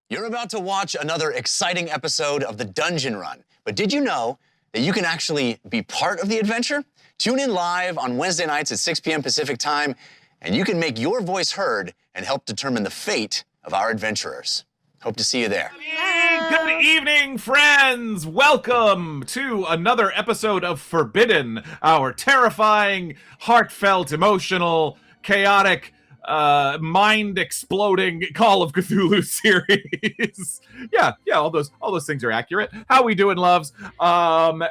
You're about to watch another exciting episode of the Dungeon Run, but did you know that you can actually be part of the adventure? Tune in live on Wednesday nights at 6 p.m. Pacific time, and you can make your voice heard and help determine the fate of our adventurers. Hope to see you there. Good evening, friends! Welcome to another episode of Forbidden, our terrifying, heartfelt, emotional, chaotic, mind-exploding Call of Cthulhu series. yeah, all those things are accurate. How we doing, loves?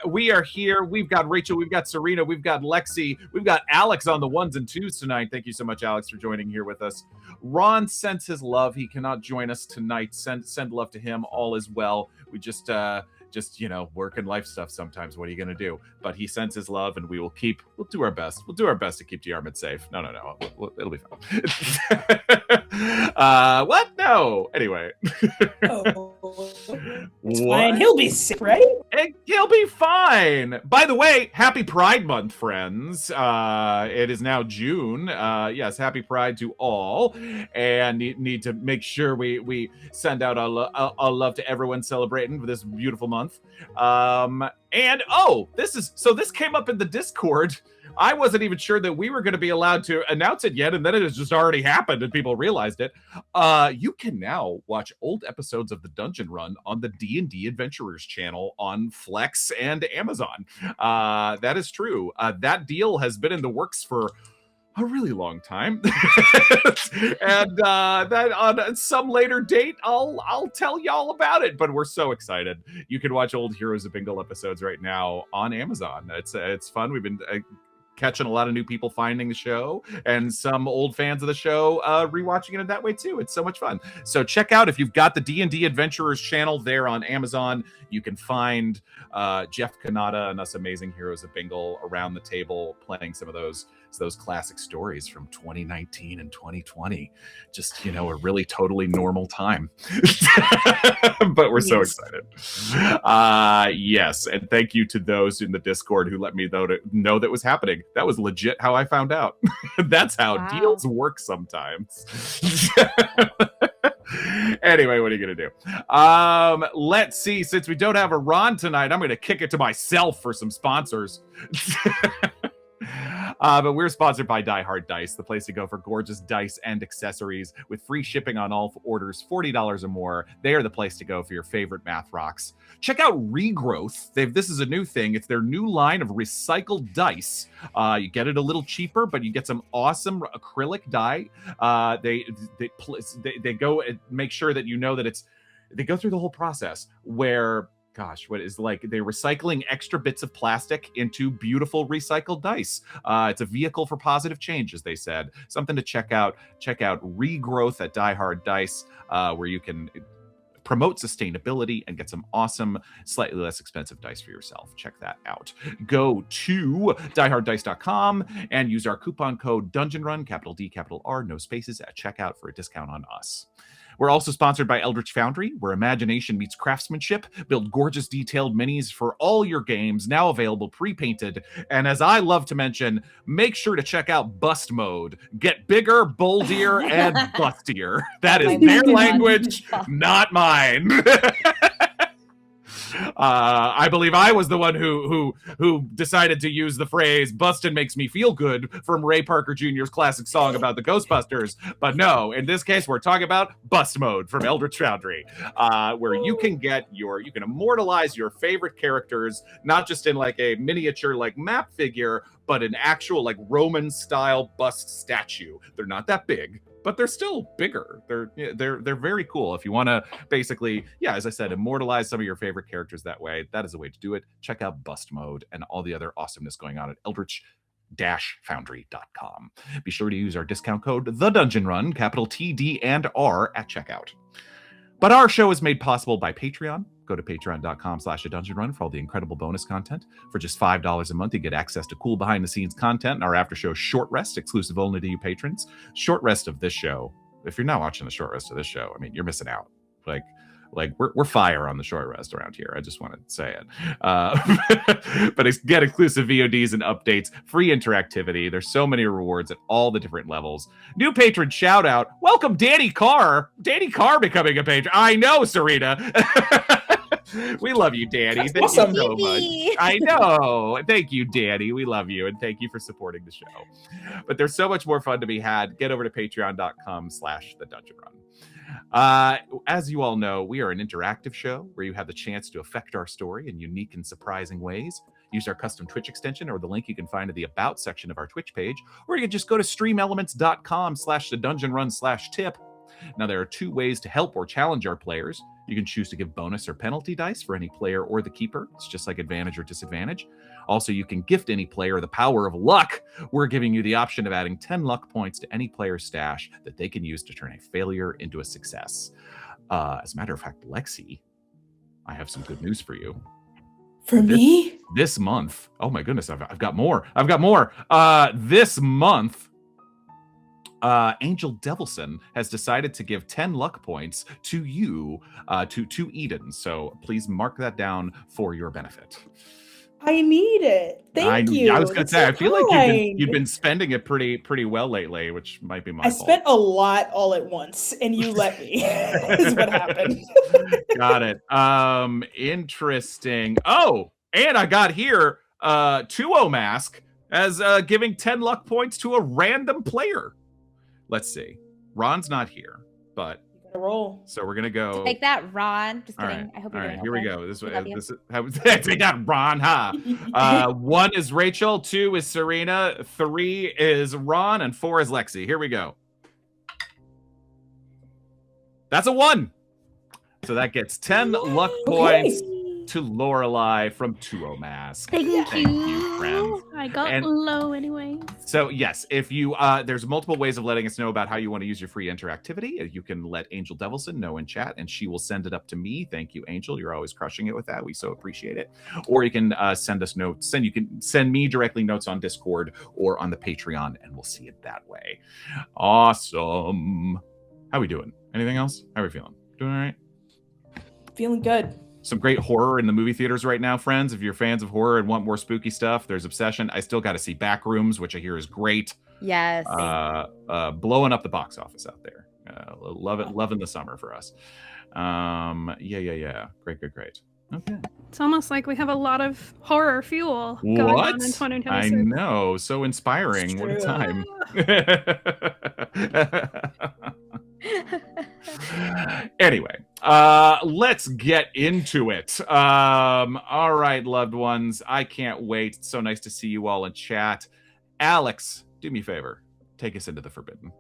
We are here. We've got Rachel, we've got Surena, we've got Lexi, we've got Alex on the ones and twos tonight. Thank you so much, Alex, for joining here with us. Ron sends his love. He cannot join us tonight. Send love to him. All is well. We just work and life stuff sometimes. What are you going to do? But he sends his love, and we'll do our best. We'll do our best to keep Diarmid safe. No. It'll be fine. What? No. Anyway. It's fine. He'll be sick, right? He'll be fine. By the way, happy Pride Month, friends. It is now June. Yes, happy Pride to all. And need to make sure we send out our love to everyone celebrating for this beautiful month. This came up in the Discord. I wasn't even sure that we were going to be allowed to announce it yet, and then it has just already happened and people realized it. You can now watch old episodes of the Dungeon Run on the D&D Adventurers channel on Flex and Amazon. That is true. That deal has been in the works for a really long time. And that on some later date, I'll tell y'all about it, but we're so excited. You can watch old Heroes of Bingle episodes right now on Amazon. It's fun. We've been catching a lot of new people finding the show, and some old fans of the show rewatching it that way too. It's so much fun. So check out, if you've got the D&D Adventurers channel there on Amazon, you can find Jeff Kanata and us amazing Heroes of Bingle around the table playing some of those classic stories from 2019 and 2020. Just, a really totally normal time. But we're so excited. Yes, and thank you to those in the Discord who let me know that was happening. That was legit how I found out. That's how deals work sometimes. Anyway, what are you going to do? Let's see. Since we don't have a Ron tonight, I'm going to kick it to myself for some sponsors. But we're sponsored by Die Hard Dice, the place to go for gorgeous dice and accessories with free shipping on all orders $40 or more. They are the place to go for your favorite math rocks. Check out Regrowth. This is a new thing. It's their new line of recycled dice. You get it a little cheaper, but you get some awesome acrylic dye. They go and make sure that you know that they go through the whole process where, they're recycling extra bits of plastic into beautiful recycled dice. It's a vehicle for positive change, as they said. Something to check out. Check out Regrowth at Die Hard Dice, where you can promote sustainability and get some awesome, slightly less expensive dice for yourself. Check that out. Go to dieharddice.com and use our coupon code DungeonRun, capital D, capital R, no spaces, at checkout for a discount on us. We're also sponsored by Eldritch Foundry, where imagination meets craftsmanship. Build gorgeous detailed minis for all your games, now available pre-painted. And as I love to mention, make sure to check out Bust Mode. Get bigger, boldier, and bustier. That is their language, not mine. I believe I was the one who decided to use the phrase "bustin' makes me feel good" from Ray Parker Jr.'s classic song about the Ghostbusters. But no, in this case, we're talking about Bust Mode from Eldritch Foundry, where you can immortalize your favorite characters, not just in like a miniature like map figure, but an actual like Roman style bust statue. They're not that big, but they're still bigger. They're very cool. If you want to basically, as I said, immortalize some of your favorite characters that way, that is a way to do it. Check out Bust Mode and all the other awesomeness going on at eldritch-foundry.com. Be sure to use our discount code The Dungeon Run, capital T, D, and R at checkout. But our show is made possible by Patreon. Go to patreon.com/adungeonrun for all the incredible bonus content. For just $5 a month, you get access to cool behind-the-scenes content and our after-show Short Rest, exclusive only to you patrons. Short Rest of this show. If you're not watching the Short Rest of this show, you're missing out. Like we're fire on the short rest around here. I just want to say it. But get exclusive VODs and updates, free interactivity. There's so many rewards at all the different levels. New patron shout out. Welcome, Danny Carr. Danny Carr becoming a patron. I know, Surena. We love you, Danny. Thank you so much. I know. Thank you, Danny. We love you, and thank you for supporting the show. But there's so much more fun to be had. Get over to patreon.com/thedungeonrun. As you all know, we are an interactive show where you have the chance to affect our story in unique and surprising ways. Use our custom Twitch extension or the link you can find in the About section of our Twitch page, or you can just go to streamelements.com/thedungeonrun/tip. Now, there are 2 ways to help or challenge our players. You can choose to give bonus or penalty dice for any player or the keeper. It's just like advantage or disadvantage. Also, you can gift any player the power of luck. We're giving you the option of adding 10 luck points to any player's stash that they can use to turn a failure into a success. As a matter of fact, Lexi, I have some good news for you. For me? This month. Oh my goodness, I've got more. This month, Angel Devilson has decided to give 10 luck points to you, to Eden. So please mark that down for your benefit. I need it. Thank you. I was going to say, so I feel like you've been spending it pretty well lately, which might be my fault. I spent a lot all at once, and you let me. Is what happened. Got it. Interesting. Oh, and I got here 2-0 Mask as giving 10 luck points to a random player. Let's see. Ron's not here, but roll. So we're gonna go. Take that, Ron. Just kidding. Right. I hope you're All right, doing here okay. we go. This is how take that, Ron. Ha. 1 is Rachel, 2 is Surena, 3 is Ron, and 4 is Lexi. Here we go. That's a 1. So that gets 10 luck points to Lorelei from 2-0 Mask. Thank you, friend. I got low anyway. So yes, if you there's multiple ways of letting us know about how you want to use your free interactivity. You can let Angel Devilson know in chat, and she will send it up to me. Thank you, Angel. You're always crushing it with that. We so appreciate it. Or you can send us notes, and you can send me directly notes on Discord or on the Patreon, and we'll see it that way. Awesome. How we doing? Anything else? How are we feeling? Doing all right? Feeling good. Some great horror in the movie theaters right now, friends. If you're fans of horror and want more spooky stuff, there's Obsession. I still got to see Backrooms, which I hear is great. Yes. Blowing up the box office out there. Loving the summer for us. Yeah. Great. Okay. It's almost like we have a lot of horror fuel going on in 2026. I know. So inspiring. What a time. Anyway, let's get into it. All right, loved ones. I can't wait. It's so nice to see you all in chat. Alex, do me a favor. Take us into the Forbidden.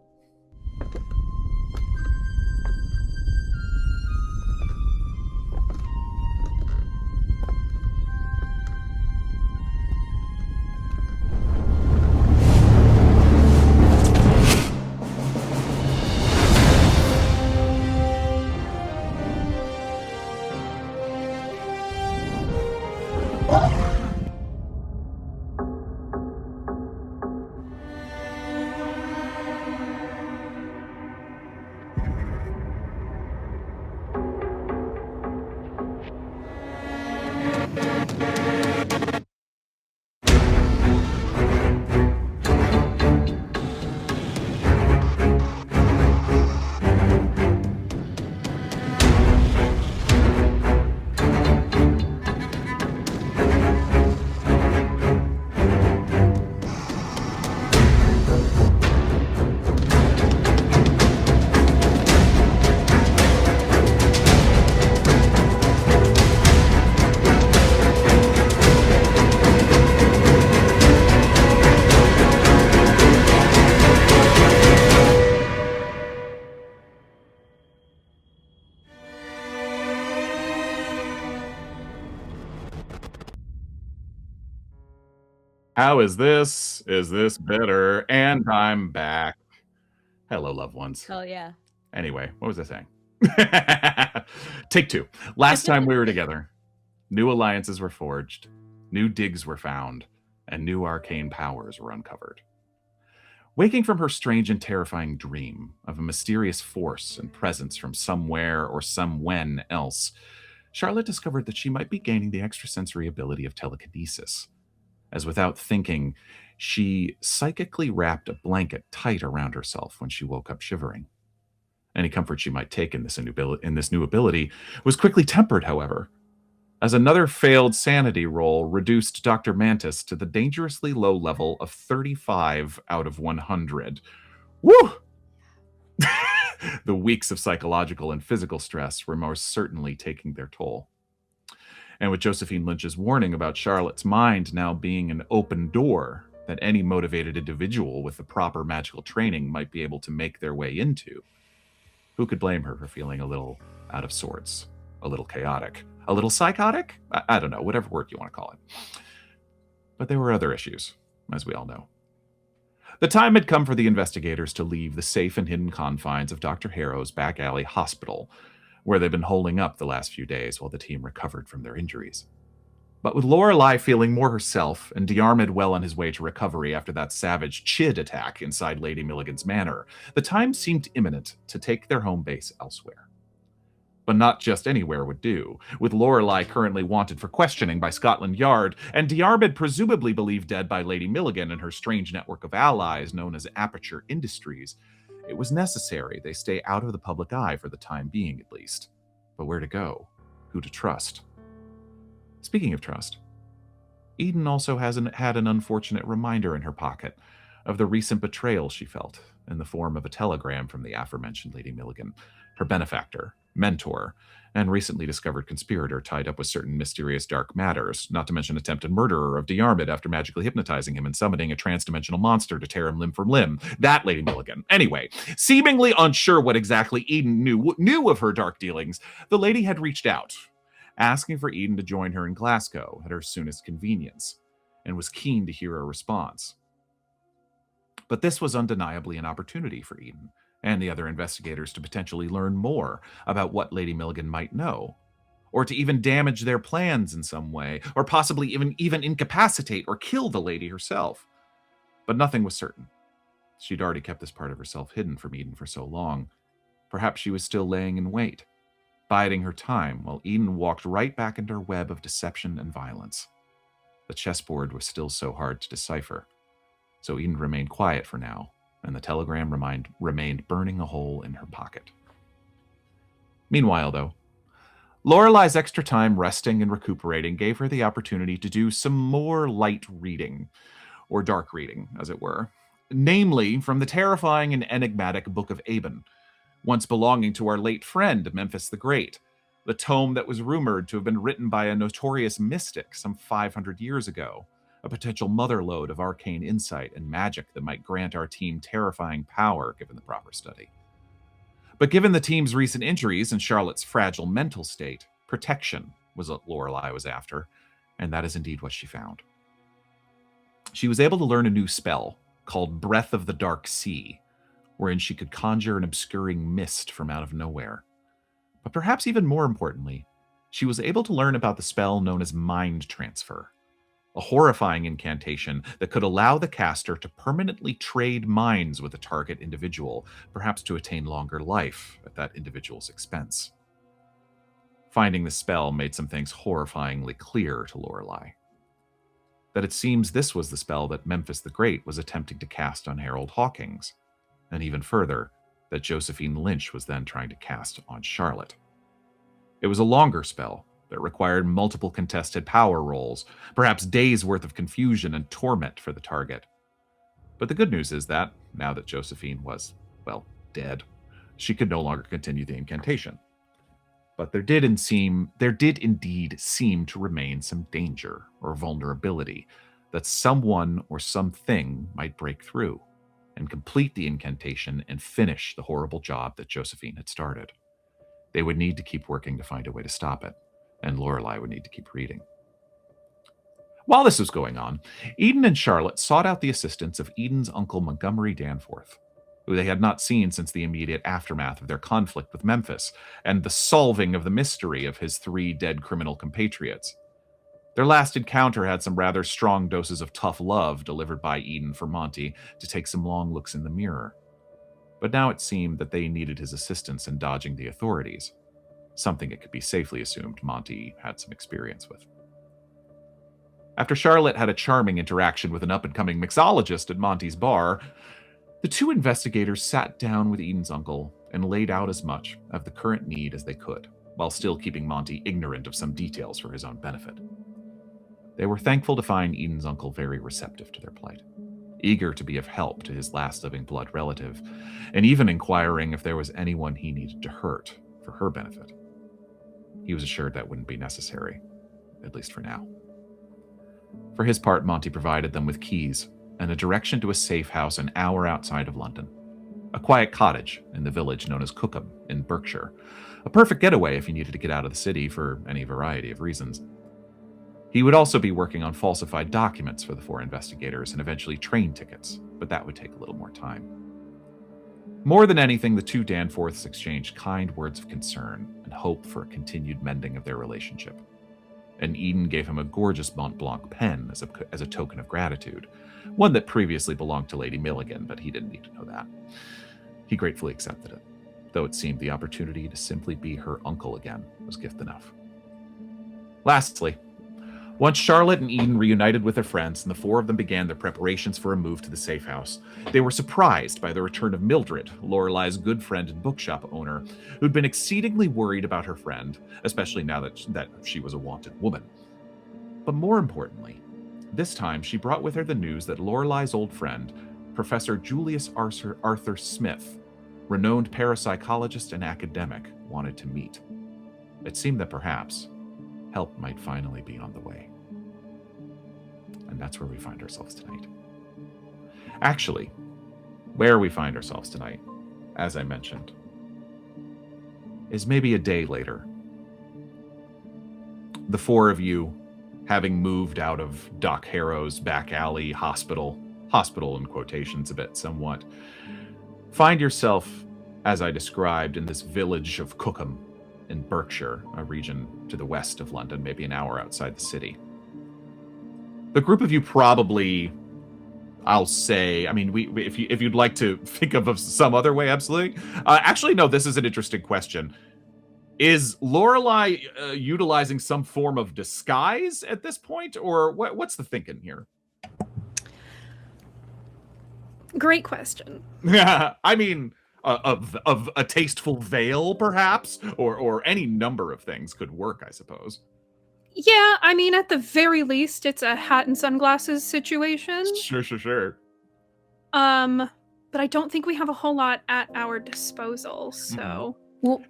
How is this? Is this better? And I'm back. Hello, loved ones. Oh, yeah. Anyway, what was I saying? Take 2. Last time we were together, new alliances were forged, new digs were found, and new arcane powers were uncovered. Waking from her strange and terrifying dream of a mysterious force and presence from somewhere or somewhen else, Charlotte discovered that she might be gaining the extrasensory ability of telekinesis, as without thinking, she psychically wrapped a blanket tight around herself when she woke up shivering. Any comfort she might take in this new ability was quickly tempered, however, as another failed sanity roll reduced Dr. Mantis to the dangerously low level of 35 out of 100. Woo! The weeks of psychological and physical stress were most certainly taking their toll. And with Josephine Lynch's warning about Charlotte's mind now being an open door that any motivated individual with the proper magical training might be able to make their way into, who could blame her for feeling a little out of sorts, a little chaotic, a little psychotic? I don't know, whatever word you want to call it. But there were other issues, as we all know. The time had come for the investigators to leave the safe and hidden confines of Dr. Harrow's back alley hospital, where they'd been holding up the last few days while the team recovered from their injuries. But with Lorelei feeling more herself and Diarmid well on his way to recovery after that savage Chid attack inside Lady Milligan's manor, the time seemed imminent to take their home base elsewhere. But not just anywhere would do, with Lorelei currently wanted for questioning by Scotland Yard, and Diarmid presumably believed dead by Lady Milligan and her strange network of allies known as Aperture Industries. It was necessary they stay out of the public eye for the time being, at least. But where to go? Who to trust? Speaking of trust, Eden also had an unfortunate reminder in her pocket of the recent betrayal she felt in the form of a telegram from the aforementioned Lady Milligan, her benefactor, mentor, and recently discovered conspirator tied up with certain mysterious dark matters, not to mention attempted murderer of Diarmid after magically hypnotizing him and summoning a trans-dimensional monster to tear him limb from limb. That Lady Milligan. Anyway, seemingly unsure what exactly Eden knew of her dark dealings, the lady had reached out, asking for Eden to join her in Glasgow at her soonest convenience, and was keen to hear a response. But this was undeniably an opportunity for Eden and the other investigators to potentially learn more about what Lady Milligan might know, or to even damage their plans in some way, or possibly even incapacitate or kill the lady herself. But nothing was certain. She'd already kept this part of herself hidden from Eden for so long. Perhaps she was still laying in wait, biding her time while Eden walked right back into her web of deception and violence. The chessboard was still so hard to decipher, so Eden remained quiet for now, and the telegram remained burning a hole in her pocket. Meanwhile, though, Lorelei's extra time resting and recuperating gave her the opportunity to do some more light reading, or dark reading, as it were, namely from the terrifying and enigmatic Book of Aben, once belonging to our late friend Memphis the Great, the tome that was rumored to have been written by a notorious mystic some 500 years ago, a potential motherlode of arcane insight and magic that might grant our team terrifying power given the proper study. But given the team's recent injuries and Charlotte's fragile mental state, protection was what Lorelei was after, and that is indeed what she found. She was able to learn a new spell called Breath of the Dark Sea, wherein she could conjure an obscuring mist from out of nowhere. But perhaps even more importantly, she was able to learn about the spell known as Mind Transfer, a horrifying incantation that could allow the caster to permanently trade minds with a target individual, perhaps to attain longer life at that individual's expense. Finding the spell made some things horrifyingly clear to Lorelei. That it seems this was the spell that Memphis the Great was attempting to cast on Harold Hawkins, and even further, that Josephine Lynch was then trying to cast on Charlotte. It was a longer spell that required multiple contested power rolls, perhaps days' worth of confusion and torment for the target. But the good news is that, now that Josephine was, well, dead, she could no longer continue the incantation. But there did indeed seem to remain some danger or vulnerability that someone or something might break through and complete the incantation and finish the horrible job that Josephine had started. They would need to keep working to find a way to stop it, and Lorelei would need to keep reading. While this was going on, Eden and Charlotte sought out the assistance of Eden's uncle Montgomery Danforth, who they had not seen since the immediate aftermath of their conflict with Memphis and the solving of the mystery of his 3 dead criminal compatriots. Their last encounter had some rather strong doses of tough love delivered by Eden for Monty to take some long looks in the mirror. But now it seemed that they needed his assistance in dodging the authorities, something it could be safely assumed Monty had some experience with. After Charlotte had a charming interaction with an up-and-coming mixologist at Monty's bar, the two investigators sat down with Eden's uncle and laid out as much of the current need as they could, while still keeping Monty ignorant of some details for his own benefit. They were thankful to find Eden's uncle very receptive to their plight, eager to be of help to his last living blood relative, and even inquiring if there was anyone he needed to hurt for her benefit. He was assured that wouldn't be necessary, at least for now. For his part, Monty provided them with keys and a direction to a safe house an hour outside of London, a quiet cottage in the village known as Cookham in Berkshire, a perfect getaway if you needed to get out of the city for any variety of reasons. He would also be working on falsified documents for the four investigators and eventually train tickets, but that would take a little more time. More than anything, the two Danforths exchanged kind words of concern and hope for a continued mending of their relationship. And Eden gave him a gorgeous Mont Blanc pen as a token of gratitude, one that previously belonged to Lady Milligan, but he didn't need to know that. He gratefully accepted it, though it seemed the opportunity to simply be her uncle again was gift enough. Lastly, once Charlotte and Eden reunited with their friends and the four of them began their preparations for a move to the safe house, they were surprised by the return of Mildred, Lorelei's good friend and bookshop owner, who'd been exceedingly worried about her friend, especially now that she was a wanted woman. But more importantly, this time she brought with her the news that Lorelei's old friend, Professor Julius Arthur Smith, renowned parapsychologist and academic, wanted to meet. It seemed that perhaps help might finally be on the way. And that's where we find ourselves tonight. Actually, where we find ourselves tonight, as I mentioned, is maybe a day later. The four of you, having moved out of Doc Harrow's back alley hospital in quotations a bit somewhat, find yourself, as I described, in this village of Cookham in Berkshire, a region to the west of London, maybe an hour outside the city. The group of you probably, I'll say, I mean, if you'd like to think of some other way, absolutely. Actually, no, this is an interesting question. Is Lorelei utilizing some form of disguise at this point, or what's the thinking here? Great question. I mean, of a tasteful veil, perhaps, or any number of things could work, I suppose. Yeah, I mean, at the very least, it's a hat and sunglasses situation. Sure. But I don't think we have a whole lot at our disposal, so...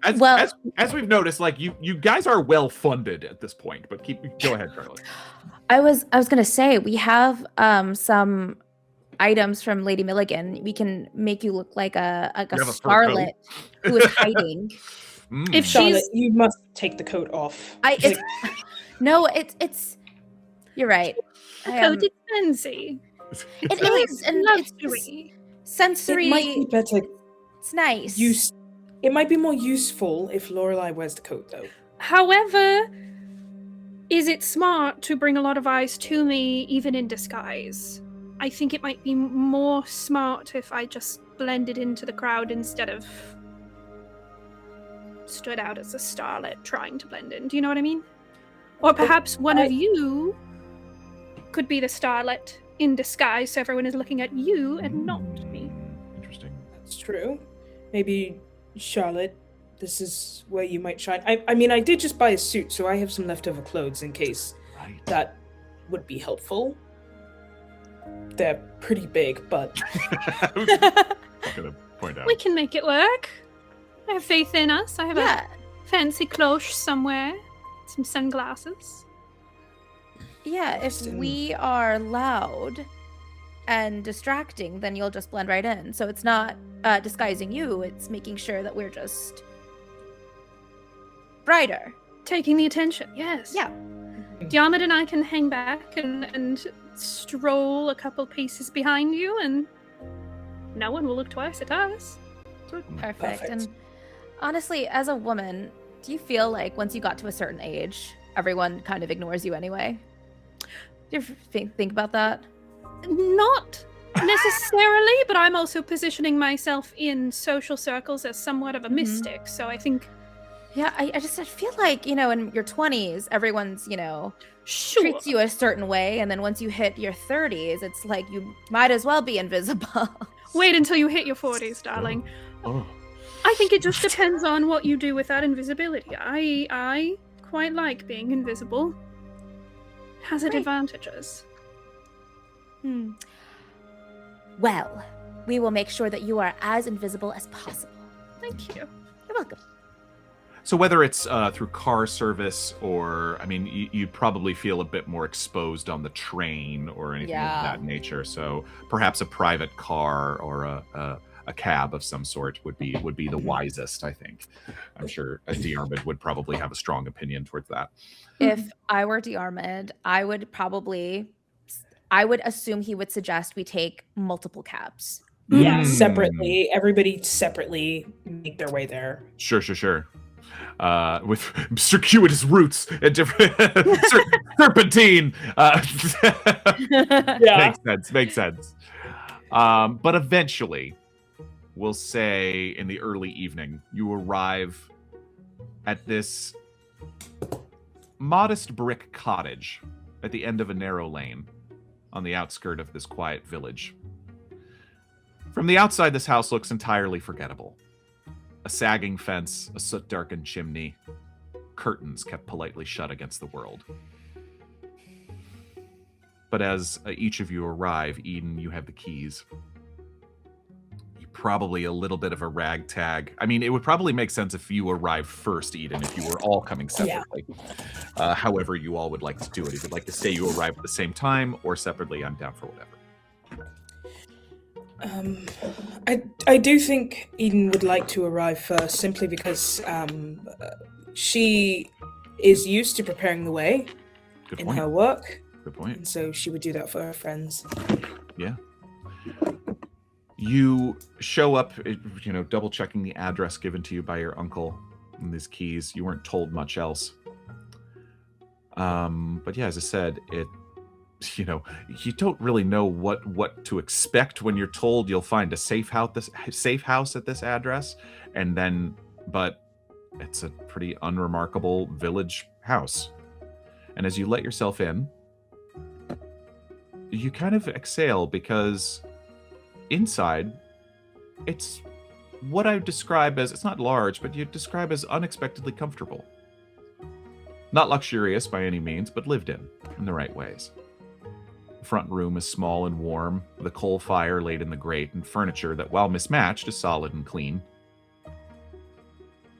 As we've noticed, like you guys are well funded at this point, but go ahead, Charlotte. I was gonna say we have some items from Lady Milligan. We can make you look like a starlet who is hiding. If Charlotte, she's you must take the coat off. It's you're right. it's fancy. It really is, and luxury. it's sensory. It might be better. It's nice. It might be more useful if Lorelei wears the coat, though. However, is it smart to bring a lot of eyes to me, even in disguise? I think it might be more smart if I just blended into the crowd instead of stood out as a starlet trying to blend in. Do you know what I mean? Or perhaps one of you could be the starlet in disguise, so everyone is looking at you and not me. Interesting. That's true. Maybe, Charlotte, this is where you might shine. I mean, I did just buy a suit, so I have some leftover clothes in case that would be helpful. They're pretty big, but... I'm gonna point out. We can make it work. I have faith in us. I have a fancy cloche somewhere. Some sunglasses. Yeah, if we are loud and distracting, then you'll just blend right in. So it's not disguising you, it's making sure that we're just brighter. Taking the attention, yes. Yeah. Diarmid and I can hang back and stroll a couple paces behind you, and no one will look twice at us. Perfect. And honestly, as a woman, do you feel like once you got to a certain age, everyone kind of ignores you anyway? Do you think about that? Not necessarily, but I'm also positioning myself in social circles as somewhat of a mystic. So I think, yeah, I feel like, in your 20s, everyone's, sure. treats you a certain way, and then once you hit your 30s, it's like you might as well be invisible. Wait until you hit your 40s, darling. Oh. I think it just depends on what you do with that invisibility. I quite like being invisible. Has its Right. advantages. Well, we will make sure that you are as invisible as possible. Thank you. You're welcome. So whether it's through car service or, you'd probably feel a bit more exposed on the train or anything of that nature. So perhaps a private car or a cab of some sort would be the wisest, I think. I'm sure Diarmid would probably have a strong opinion towards that. If I were Diarmid, I would assume he would suggest we take multiple cabs. Yeah, separately. Everybody separately make their way there. Sure. With circuitous routes and different serpentine. Yeah. Makes sense. But eventually, we'll say in the early evening, you arrive at this modest brick cottage at the end of a narrow lane on the outskirt of this quiet village. From the outside, this house looks entirely forgettable. A sagging fence, a soot-darkened chimney, curtains kept politely shut against the world. But as each of you arrive, Eden, you have the keys. You're probably a little bit of a ragtag. It would probably make sense if you arrived first, Eden, if you were all coming separately. Yeah. However you all would like to do it. If you'd like to say you arrive at the same time or separately, I'm down for whatever. I do think Eden would like to arrive first, simply because she is used to preparing the way in her work. Good point. And so she would do that for her friends. Yeah. You show up, double checking the address given to you by your uncle and these keys. You weren't told much else. But yeah, as I said, you don't really know what to expect when you're told you'll find a safe house at this address, but it's a pretty unremarkable village house. And as you let yourself in, you kind of exhale because inside, it's what I would describe as, it's not large, but you'd describe as unexpectedly comfortable. Not luxurious by any means, but lived in the right ways. The front room is small and warm, with a coal fire laid in the grate and furniture that, while mismatched, is solid and clean.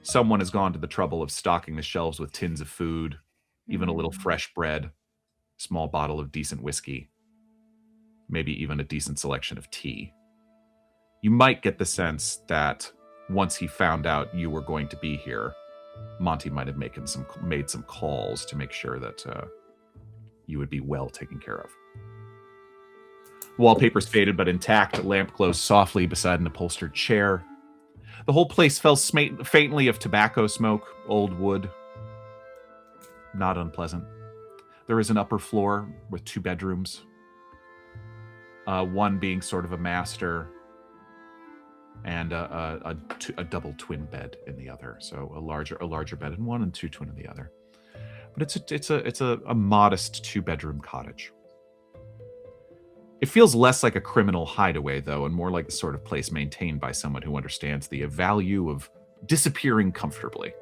Someone has gone to the trouble of stocking the shelves with tins of food, even a little fresh bread, small bottle of decent whiskey, maybe even a decent selection of tea. You might get the sense that once he found out you were going to be here, Monty might have made some calls to make sure that you would be well taken care of. Wallpaper's faded but intact, a lamp glows softly beside an upholstered chair. The whole place smells faintly of tobacco smoke, old wood. Not unpleasant. There is an upper floor with 2 bedrooms. One being sort of a master, and a double twin bed in the other. So a larger bed in one and 2 twin in the other. But it's a modest 2-bedroom cottage. It feels less like a criminal hideaway, though, and more like the sort of place maintained by someone who understands the value of disappearing comfortably.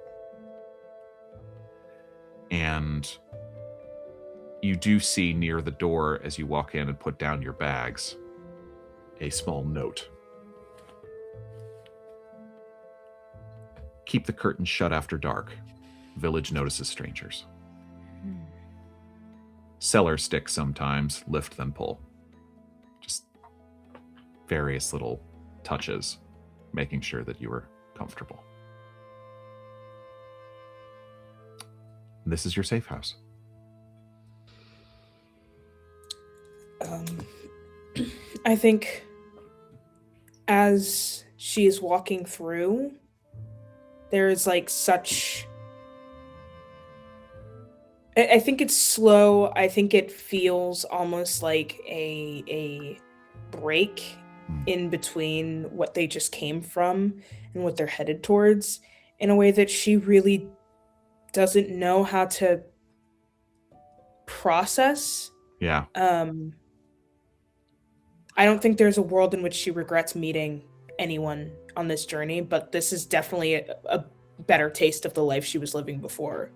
And you do see near the door, as you walk in and put down your bags, a small note. Keep the curtains shut after dark. Village notices strangers. Cellar stick sometimes, lift then pull. Just various little touches, making sure that you are comfortable. This is your safe house. I think as she is walking through, there is like such I think it's slow. I think it feels almost like a break in between what they just came from and what they're headed towards, in a way that she really doesn't know how to process. Yeah. I don't think there's a world in which she regrets meeting anyone on this journey, but this is definitely a better taste of the life she was living before.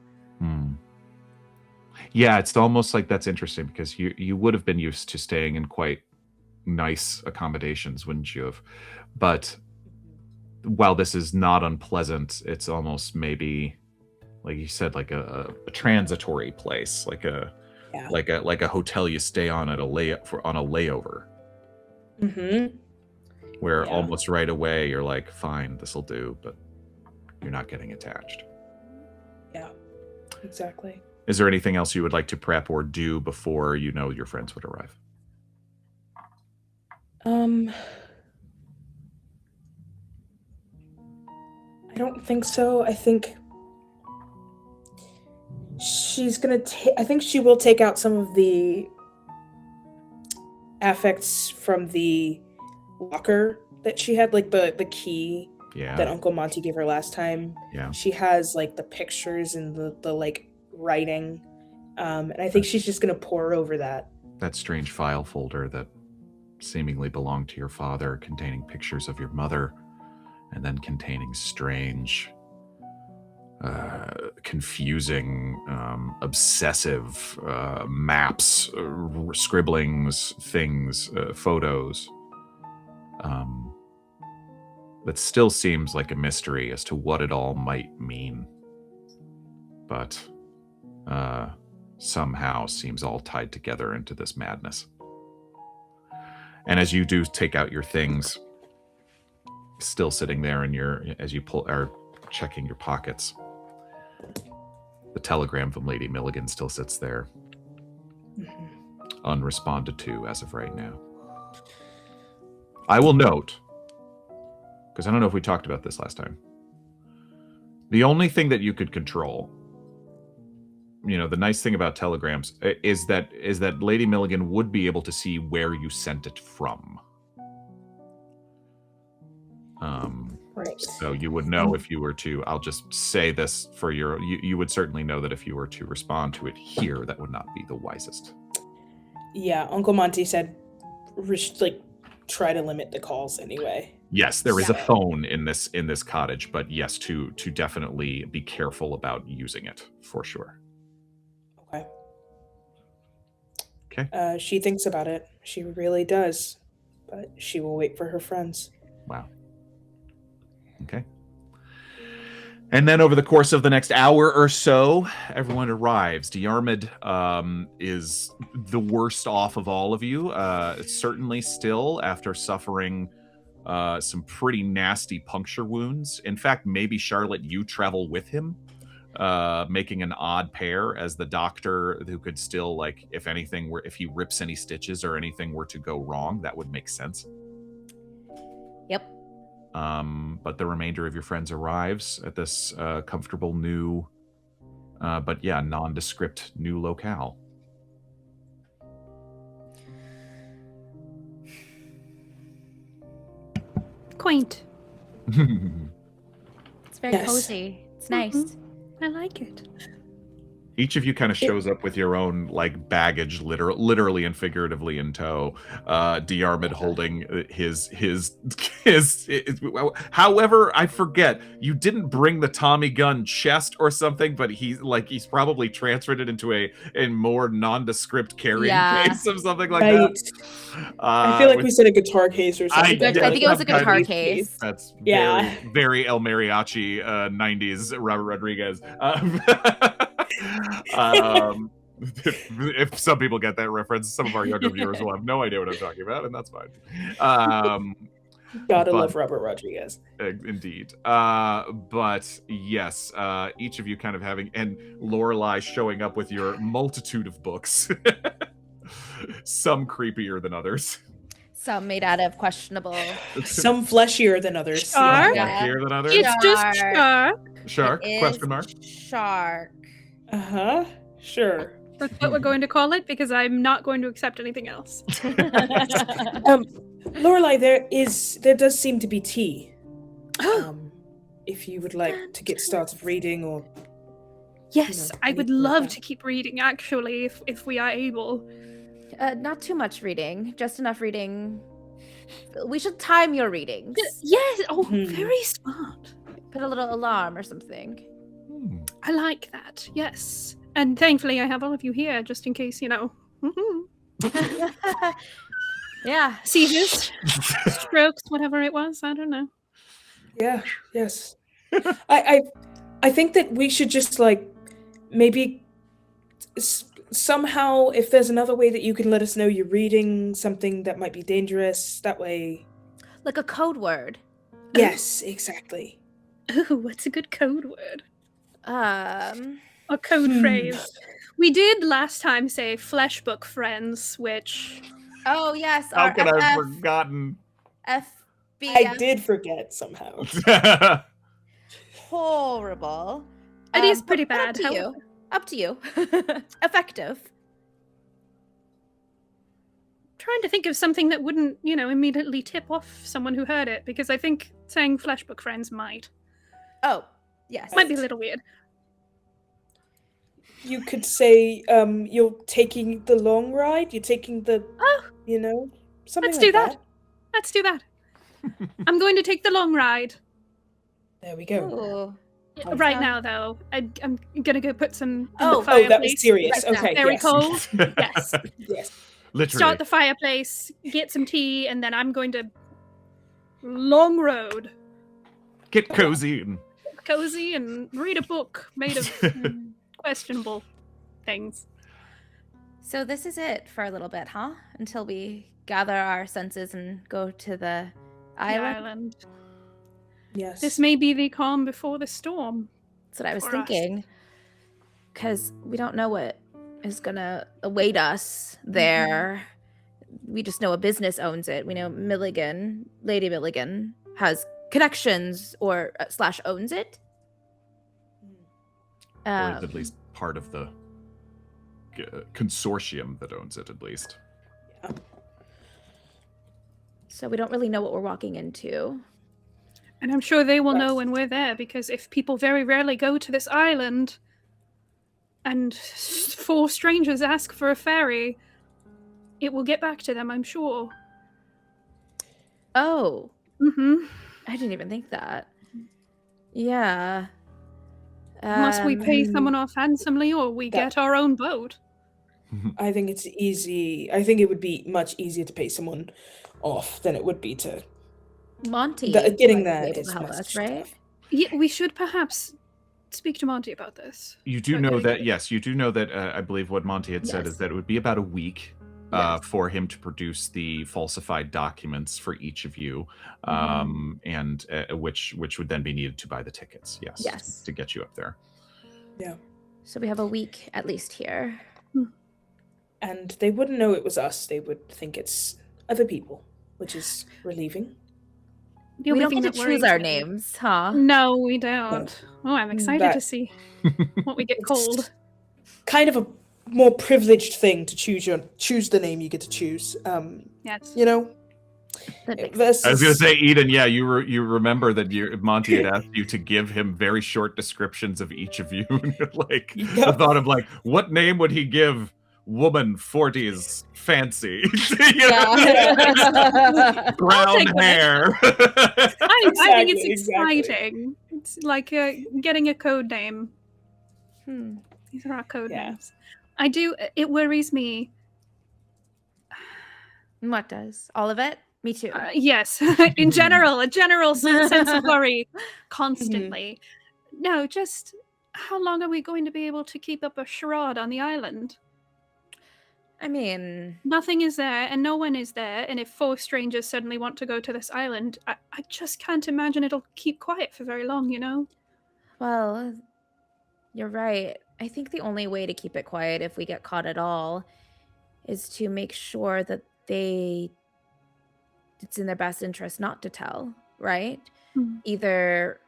Yeah, it's almost like that's interesting because you would have been used to staying in quite nice accommodations, wouldn't you have? But while this is not unpleasant, it's almost maybe, like you said, like a transitory place, like a hotel you stay on on a layover. Mm-hmm. Where almost right away you're like, fine, this'll do, but you're not getting attached. Yeah, exactly. Is there anything else you would like to prep or do before you know your friends would arrive? I don't think so. I think she's gonna I think she will take out some of the affects from the locker that she had, like the key that Uncle Monty gave her last time. Yeah. She has like the pictures and the like writing. And I think she's just gonna pour over that. That strange file folder that seemingly belonged to your father, containing pictures of your mother, and then containing strange, confusing, obsessive maps, scribblings, things, photos. That still seems like a mystery as to what it all might mean. But somehow seems all tied together into this madness. And as you do take out your things, still sitting there as you are checking your pockets, the telegram from Lady Milligan still sits there, unresponded to as of right now. I will note, because I don't know if we talked about this last time, the only thing that you could control, the nice thing about telegrams is that Lady Milligan would be able to see where you sent it from. Right. So you would know if you were to, I'll just say this for you would certainly know that if you were to respond to it here, that would not be the wisest. Yeah, Uncle Monty said, try to limit the calls anyway. Yes, there is a phone in this cottage, but yes, to definitely be careful about using it for sure. Okay. She thinks about it. She really does. But she will wait for her friends. Wow. Okay. And then over the course of the next hour or so, everyone arrives. Diarmid is the worst off of all of you. Certainly still after suffering some pretty nasty puncture wounds. In fact, maybe Charlotte, you travel with him. Making an odd pair as the doctor who could still, if he rips any stitches or anything were to go wrong, that would make sense. Yep. But the remainder of your friends arrives at this comfortable new, nondescript new locale. Quaint. It's very cozy. It's nice. I like it. Each of you kind of shows up with your own baggage, literally and figuratively in tow. Diarmid holding his. However, I forget. You didn't bring the Tommy gun chest or something, but he's probably transferred it into a more nondescript carrying case of something like that. I feel like we said a guitar case or something. I think it was a guitar case. That's very, very El Mariachi 90s Robert Rodriguez. If some people get that reference, some of our younger viewers will have no idea what I'm talking about, and that's fine. Gotta love Robert Rodriguez. Indeed. But yes, each of you kind of having, and Lorelei showing up with your multitude of books. Some creepier than others. Some made out of questionable. Some fleshier than others. Shark? Fleshier than others? It's just shark. Shark? It Question mark? Shark. Uh-huh. Sure. That's what we're going to call it, because I'm not going to accept anything else. Lorelei, there does seem to be tea. If you would like to get started reading, or Yes, I would anything like love that. to keep reading, actually, if we are able. Not too much reading, just enough reading. We should time your readings. Yes, oh, Hmm. very smart. Put a little alarm or something. I like that, yes. And thankfully I have all of you here, just in case, Yeah. seizures, strokes, whatever it was, I don't know. Yeah. Yes. I think that we should just maybe somehow, if there's another way that you can let us know you're reading something that might be dangerous, that way. Like a code word. Yes, exactly. Ooh, what's a good code word? A code phrase. We did last time say flesh book friends, which... Oh, yes. How our could I have FF forgotten? FBF. I did forget somehow. Horrible. It is But pretty bad. Up to you. Up to you. Effective. Trying to think of something that wouldn't, immediately tip off someone who heard it, because I think saying flesh book friends might Oh, yes. be a little weird. You could say you're taking the long ride. You're taking the, something Let's like do that. Let's do that. I'm going to take the long ride. There we go. Ooh. Right now, though, I'm gonna go put some. Oh, in the fireplace. that was serious. Right now. Okay, Very yes. cold. Yes. Yes. Literally. Start the fireplace, get some tea, and then I'm going to long road, Get cozy and cozy, and read a book made of questionable things. So this is it for a little bit, huh? Until we gather our senses and go to the island. Yes. This may be the calm before the storm. That's what I was for us. thinking. Because we don't know what is gonna await us there. We just know a business owns it. We know Lady Milligan, has connections or / owns it. or is at least part of the consortium that owns it, at least. Yeah. So we don't really know what we're walking into. And I'm sure they will know Yes. when we're there, because if people very rarely go to this island and 4 strangers ask for a ferry, it will get back to them, I'm sure. Oh, Mm-hmm. I didn't even think that. Yeah. Unless we pay someone off handsomely, or we that- get our own boat. I think it's easy. I think it would be much easier to pay someone off than it would be to. Monty. Getting might be that able is to help much us, right? tough. Yeah, we should perhaps speak to Monty about this. You do About know getting that, it. yes, you do know that, I believe what Monty had said Yes. is that it would be about a week Yes. for him to produce the falsified documents for each of you, and which would then be needed to buy the tickets, yes, Yes. to get you up there. Yeah. So we have a week at least here. And they wouldn't know it was us. They would think it's other people, which is relieving. The We only don't thing get to that choose worries our me- names, huh? No, we don't. Oh, I'm excited That- to see what we get It's called. kind of a more privileged thing to choose the name you get to choose. Yes. You know. That makes Versus, I was going to say, Eden, yeah, you remember that Monty had asked you to give him very short descriptions of each of you. And you're like, the Yep. thought of like, what name would he give woman 40s fancy? You know? Yeah. Brown take that. hair. I think it's Exactly. exciting. It's like getting a code name. These are our code Yeah. names. I do. It worries me. What does? All of it? Me too. Yes, in general, a general sense of worry constantly. No, just how long are we going to be able to keep up a charade on the island? I mean, Nothing is there, and no one is there. And if 4 strangers suddenly want to go to this island, I just can't imagine it'll keep quiet for very long. well, you're right. I think the only way to keep it quiet if we get caught at all is to make sure that it's in their best interest not to tell, right? Mhm. Either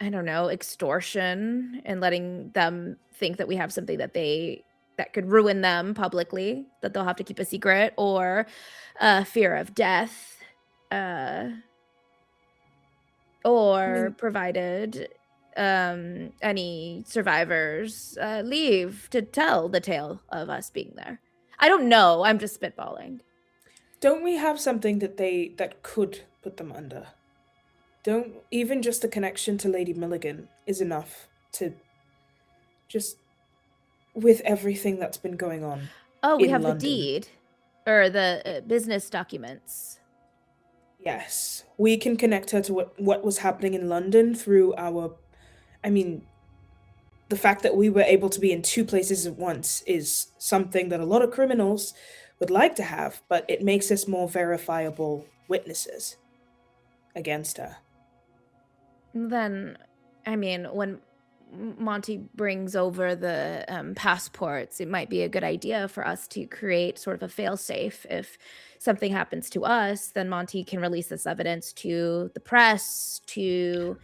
I don't know, extortion and letting them think that we have something that could ruin them publicly, that they'll have to keep a secret, or fear of death, uh, or provided any survivors leave to tell the tale of us being there. I don't know. I'm just spitballing. Don't we have something that could put them under? Don't even just the connection to Lady Milligan is enough to just with everything that's been going on. Oh, we in have London. the deed or the business documents. Yes, we can connect her to what was happening in London through the fact that we were able to be in two places at once is something that a lot of criminals would like to have, but it makes us more verifiable witnesses against her. Then, when Monty brings over the passports, it might be a good idea for us to create sort of a fail-safe. If something happens to us, then Monty can release this evidence to the press, to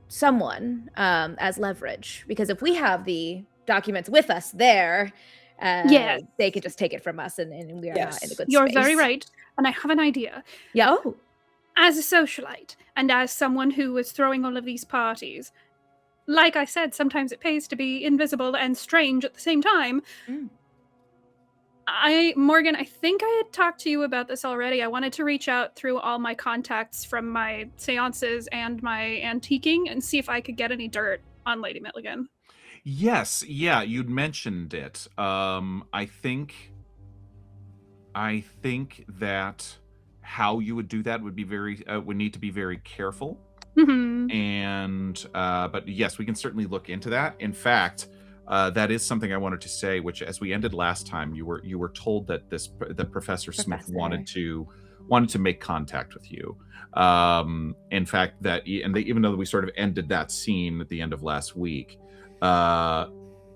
someone as leverage. Because if we have the documents with us there, Yes. they could just take it from us, and we are not in a good You're space. very right. And I have an idea. Yeah. As a socialite, and as someone who was throwing all of these parties, like I said, sometimes it pays to be invisible and strange at the same time. Morgan, I think I had talked to you about this already. I wanted to reach out through all my contacts from my seances and my antiquing and see if I could get any dirt on Lady Milligan. Yes, yeah, you'd mentioned it. I think that how you would do that would be would need to be very careful. Mm-hmm. And but yes, we can certainly look into that. In fact, that is something I wanted to say, which as we ended last time, you were told that that Professor Smith wanted to make contact with you. In fact, even though we sort of ended that scene at the end of last week,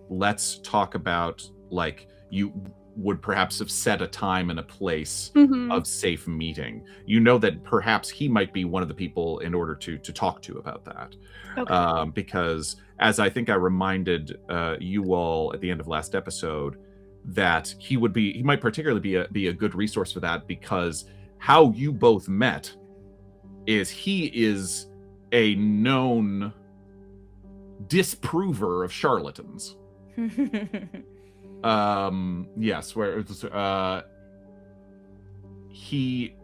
let's talk about, like, you would perhaps have set a time and a place of safe meeting. You know that perhaps he might be one of the people in order to talk to about that. Okay. Because as I think I reminded you all at the end of last episode, that he might particularly be a good resource for that, because how you both met is he is a known disprover of charlatans. Yes, where he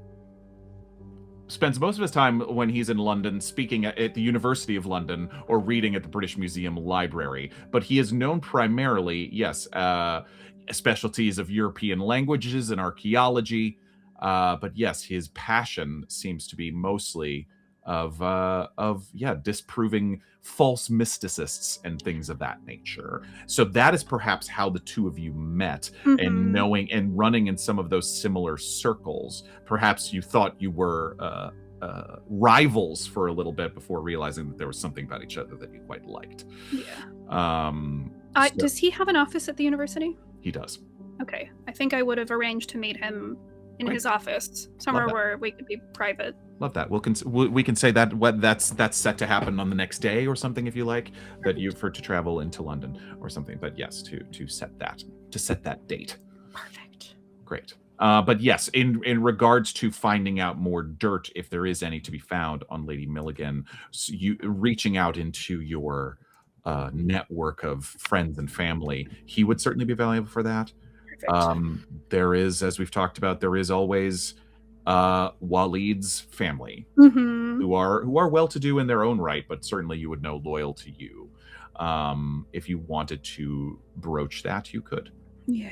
spends most of his time when he's in London speaking at the University of London or reading at the British Museum Library. But he is known primarily, specialties of European languages and archaeology. But yes, his passion seems to be mostly of disproving false mysticists and things of that nature. So that is perhaps how the two of you met, and knowing and running in some of those similar circles. Perhaps you thought you were rivals for a little bit before realizing that there was something about each other that you quite liked. Yeah. Does he have an office at the university? He does. Okay. I think I would have arranged to meet him in his office, somewhere where we could be private. Love that. We can say that that's set to happen on the next day or something, if you like, that to travel into London or something. But yes, to set that date. Perfect. Great. But yes, in regards to finding out more dirt, if there is any to be found on Lady Milligan, so you reaching out into your network of friends and family, he would certainly be valuable for that. There is, as we've talked about, there is always Waleed's family, who are well-to-do in their own right, but certainly you would know loyal to you. If you wanted to broach that, you could. Yeah.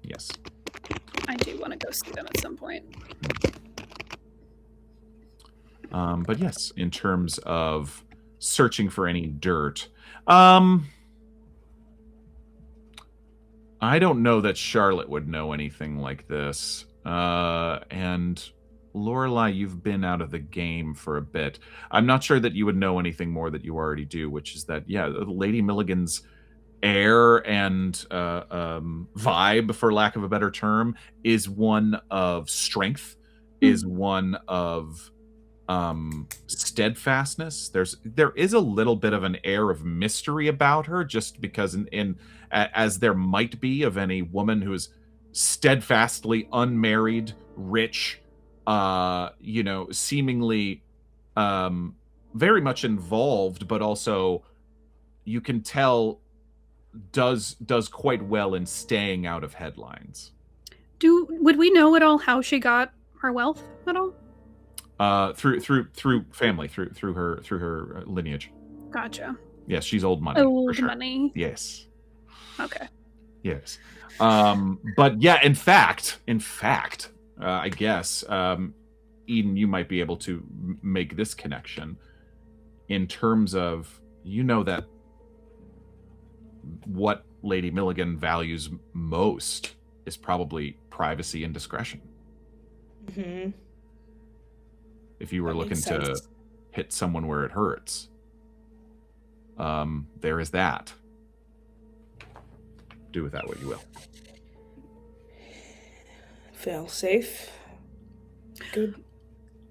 Yes. I do want to go see them at some point. But yes, in terms of searching for any dirt, I don't know that Charlotte would know anything like this. And Lorelei, you've been out of the game for a bit. I'm not sure that you would know anything more that you already do, which is that, Lady Milligan's air and vibe, for lack of a better term, is one of strength, is one of steadfastness. There is a little bit of an air of mystery about her, just because as there might be of any woman who is steadfastly unmarried, rich, seemingly very much involved, but also you can tell does quite well in staying out of headlines. Would we know at all how she got her wealth at all? Through family, through her lineage. Gotcha. Yes, she's old money. Old for sure. money. Yes. Okay. Yes. But yeah, in fact, I guess, Eden, you might be able to make this connection in terms of, that what Lady Milligan values most is probably privacy and discretion. Mm-hmm. If you were looking to hit someone where it hurts, there is that. Do with that what you will. Fail safe. Good.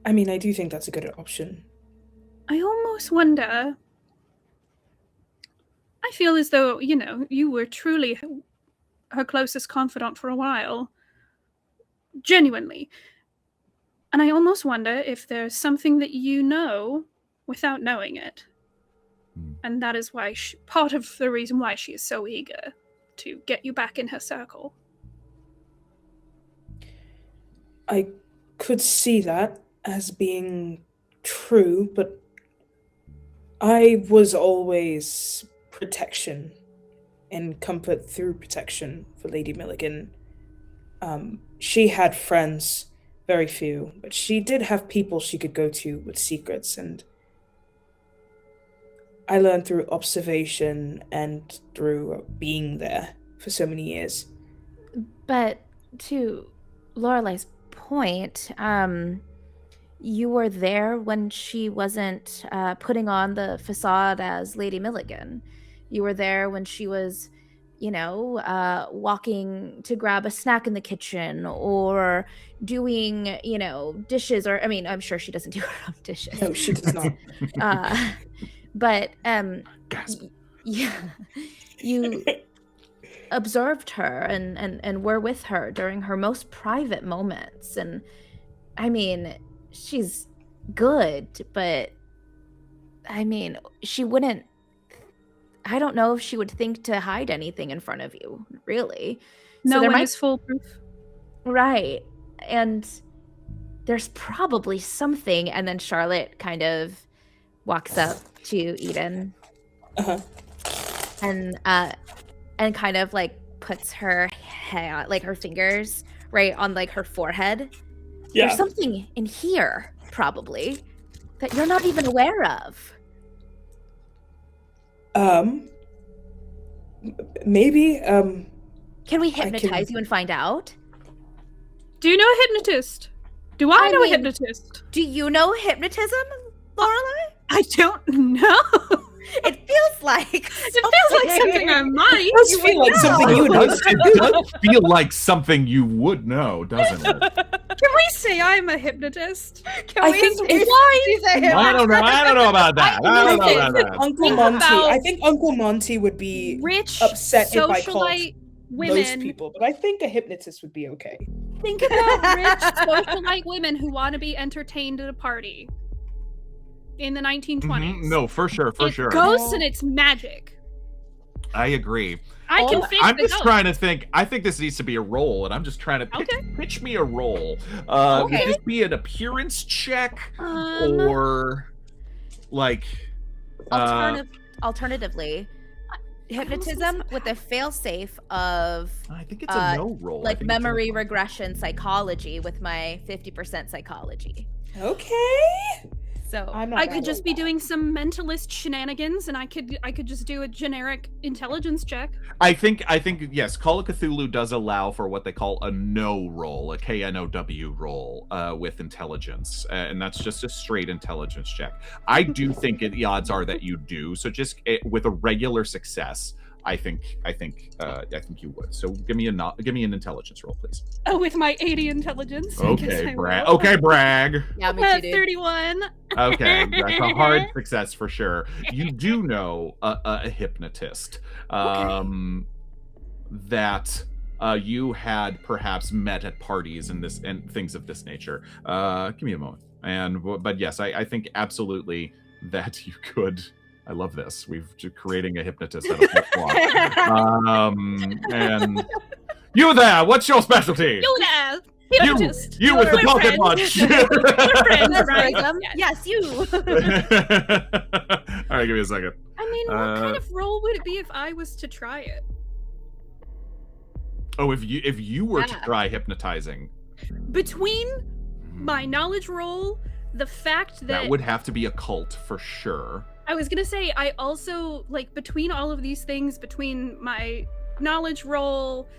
I mean, I do think that's a good option. I almost wonder. I feel as though, you were truly her closest confidant for a while. Genuinely. And I almost wonder if there's something that you know without knowing it. And that is why part of the reason why she is so eager to get you back in her circle. I could see that as being true, but I was always protection and comfort through protection for Lady Milligan. She had friends, very few, but she did have people she could go to with secrets, and I learned through observation and through being there for so many years. But to Lorelei's point, you were there when she wasn't putting on the facade as Lady Milligan. You were there when she was, walking to grab a snack in the kitchen or doing, dishes. Or, I mean, I'm sure she doesn't do her own dishes. No, she does not. But yeah, you observed her and were with her during her most private moments. And I mean, she's good, but I mean, she wouldn't, I don't know if she would think to hide anything in front of you, really. No one is foolproof. Right. And there's probably something. And then Charlotte kind of walks up to Eden. Uh-huh. And kind of like puts her hand, like her fingers right on like her forehead. Yeah. There's something in here, probably, that you're not even aware of. Maybe, Can we hypnotize you and find out? Do you know a hypnotist? Do I know a hypnotist? Do you know hypnotism, Lorelei? I don't know. It feels like something I might. It does feel like something you would know. It does feel like something you would know, doesn't it? Can we say I'm a hypnotist? I think I don't know about that. Uncle Monty. I think Uncle Monty would be rich, upset if I called women. those people, but I think a hypnotist would be okay. Think about rich socialite women who want to be entertained at a party in the 1920s. Mm-hmm. No, for sure. It's ghosts and it's magic. I agree. I can fix I'm the just ghost. trying to think. I think this needs to be a roll, and I'm just trying to pitch me a roll. Would this be an appearance check, or like alternatively, hypnotism with a fail-safe of I think it's a no roll. Like memory regression psychology with my 50% psychology. Okay. So I could just be doing some mentalist shenanigans, and I could just do a generic intelligence check. I think yes, Call of Cthulhu does allow for what they call a no roll, a KNOW roll with intelligence, and that's just a straight intelligence check. I do think the odds are that you do. So just with a regular success, I think you would. So give me an intelligence roll, please. Oh, with my 80 intelligence. I guess Okay, I brag. will. Okay, brag. Yeah, me too, dude. 31. Okay, that's a hard success for sure. You do know a hypnotist that you had perhaps met at parties and things of this nature. Give me a moment. But yes, I think absolutely that you could. I love this. We've creating a hypnotist out of whole and you there, what's your specialty? You there. Hypnotist. You with the We're pocket friends. punch. We're friends, That's right? right. Yes, you. All right, give me a second. I mean, what kind of role would it be if I was to try it? Oh, if you were to try hypnotizing. Between my knowledge roll, the fact that would have to be occult for sure. I was gonna say, I also, like, between all of these things, between my knowledge roll,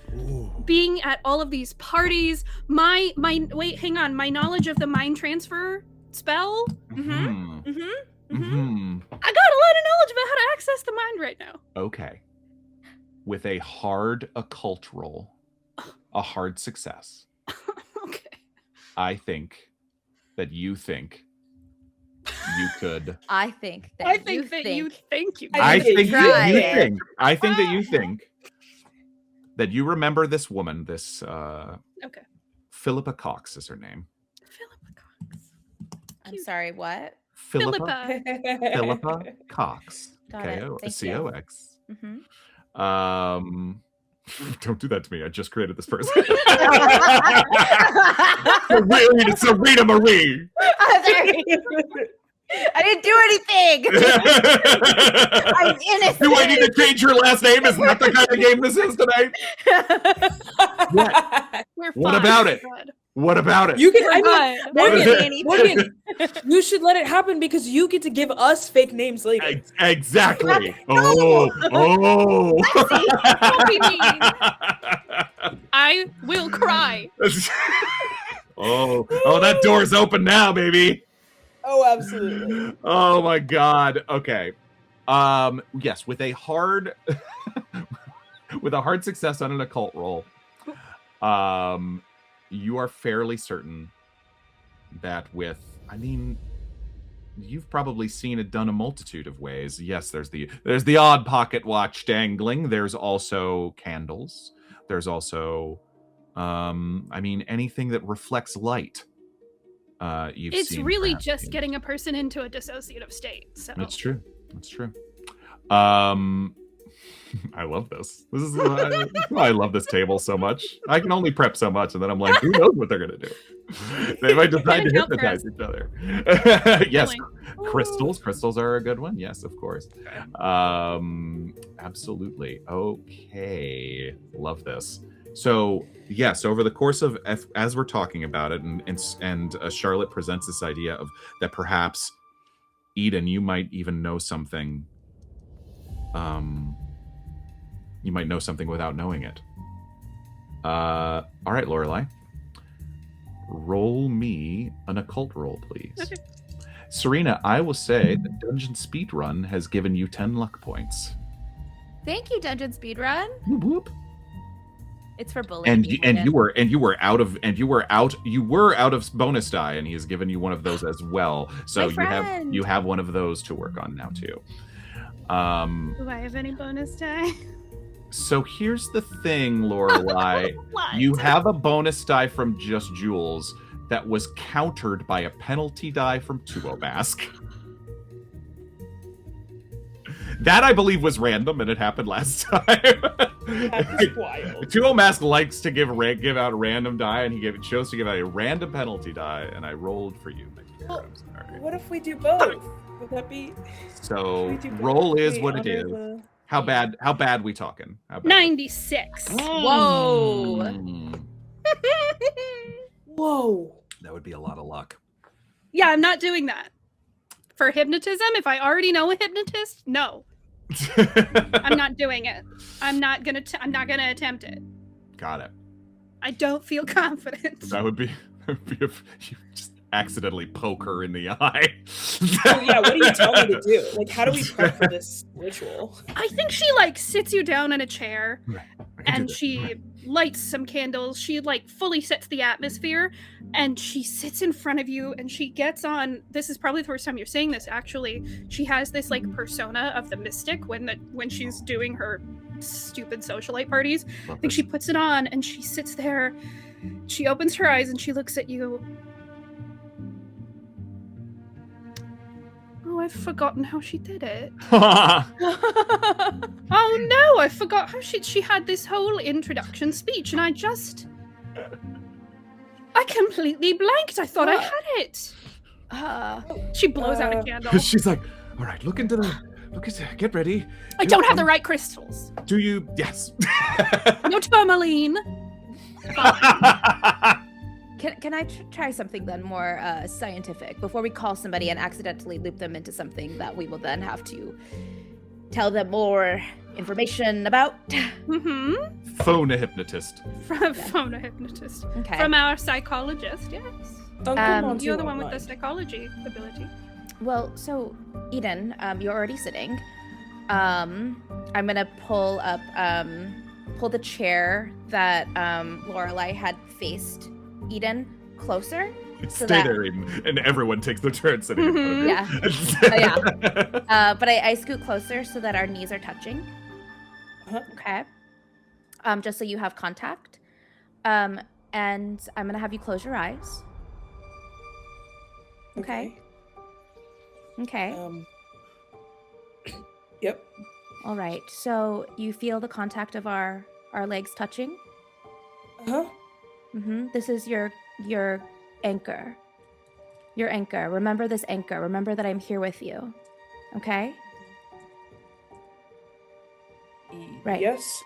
being at all of these parties, my wait, hang on, my knowledge of the mind transfer spell, I got a lot of knowledge about how to access the mind right now. Okay. With a hard occult roll, a hard success. Okay. I think that you think you could. I think that I think that you think you I think that you Try think. I think that you think that you remember this woman. This Okay. Philippa Cox is her name. Philippa Cox. I'm sorry, what? Philippa. Philippa Cox. Got it. Thank you. Cox. Mm-hmm. Don't do that to me. I just created this person. I'm Serena Marie. sorry. I didn't do anything. I'm innocent. Do I need to change your last name? Is that the kind of game this is tonight? We're What fine. about it? Good. What about it? You can. We're I fine. mean, Morgan, you should let it happen because you get to give us fake names later. Exactly. Oh. Don't be mean. I will cry. Oh, that door's open now, baby. Oh, absolutely. Oh my God. Okay. Yes, with a hard success on an occult roll, you are fairly certain that you've probably seen it done a multitude of ways. Yes, there's the odd pocket watch dangling. There's also candles. There's also anything that reflects light. It's really just getting a person into a dissociative state. So That's true. I love this. This is I love this table so much. I can only prep so much, and then I'm like, who knows what they're gonna do? They might decide to hypnotize each other. Yes, crystals. Crystals are a good one. Yes, of course. Absolutely. Okay, love this. So yes, over the course of as we're talking about it, and Charlotte presents this idea of that perhaps Eden, you might even know something. You might know something without knowing it. All right, Lorelei. Roll me an occult roll, please. Okay. Surena, I will say that Dungeon Speedrun has given you 10 luck points. Thank you, Dungeon Speedrun. Whoop, whoop. It's for bullying. You were out of bonus die, and he has given you one of those as well. So you have one of those to work on now too. Do I have any bonus die? So here's the thing, Lorelei. What? You have a bonus die from Just Jules that was countered by a penalty die from Tuo Mask. That I believe was random, and it happened last time. That's wild. Tuo Mask likes to give out a random die, and he chose to give out a random penalty die, and I rolled for you, my dear. Well, I'm sorry. What if we do both? Would that be? So we do both? roll is We what it honor is. the- How bad we talking? How bad? 96. Whoa. Whoa. That would be a lot of luck. Yeah, I'm not doing that. For hypnotism, if I already know a hypnotist, no. I'm not doing it. I'm not gonna attempt it. Got it. I don't feel confident. That would be accidentally poke her in the eye. Oh, yeah, what do you tell me to do? Like, how do we prep for this ritual? I think she sits you down in a chair and she lights some candles. She fully sets the atmosphere and she sits in front of you and she gets on. This is probably the first time you're saying this, actually. She has this persona of the mystic when she's doing her stupid socialite parties. I think she puts it on and she sits there. She opens her eyes and she looks at you. Oh, I've forgotten how she did it. Oh no, I forgot how she had this whole introduction speech and I completely blanked. I thought I had it. She blows out a candle. She's like, all right, get ready. I don't have the right crystals. Do you? Yes. No tourmaline. Can I try something then more scientific before we call somebody and accidentally loop them into something that we will then have to tell them more information about? Mm-hmm. Phone a hypnotist. Phone a hypnotist. Okay. From our psychologist, yes. You're the one with the psychology ability. Well, so Eden, you're already sitting. I'm gonna pull the chair that Lorelei had faced Eden closer. So Stay there, Eden, and everyone takes their turn sitting in front of you. Yeah. But I scoot closer so that our knees are touching. Okay. Just so you have contact. And I'm gonna have you close your eyes. Okay. Yep. All right. So you feel the contact of our legs touching? This is your anchor. Your anchor. Remember this anchor. Remember that I'm here with you. Okay? Right. Yes.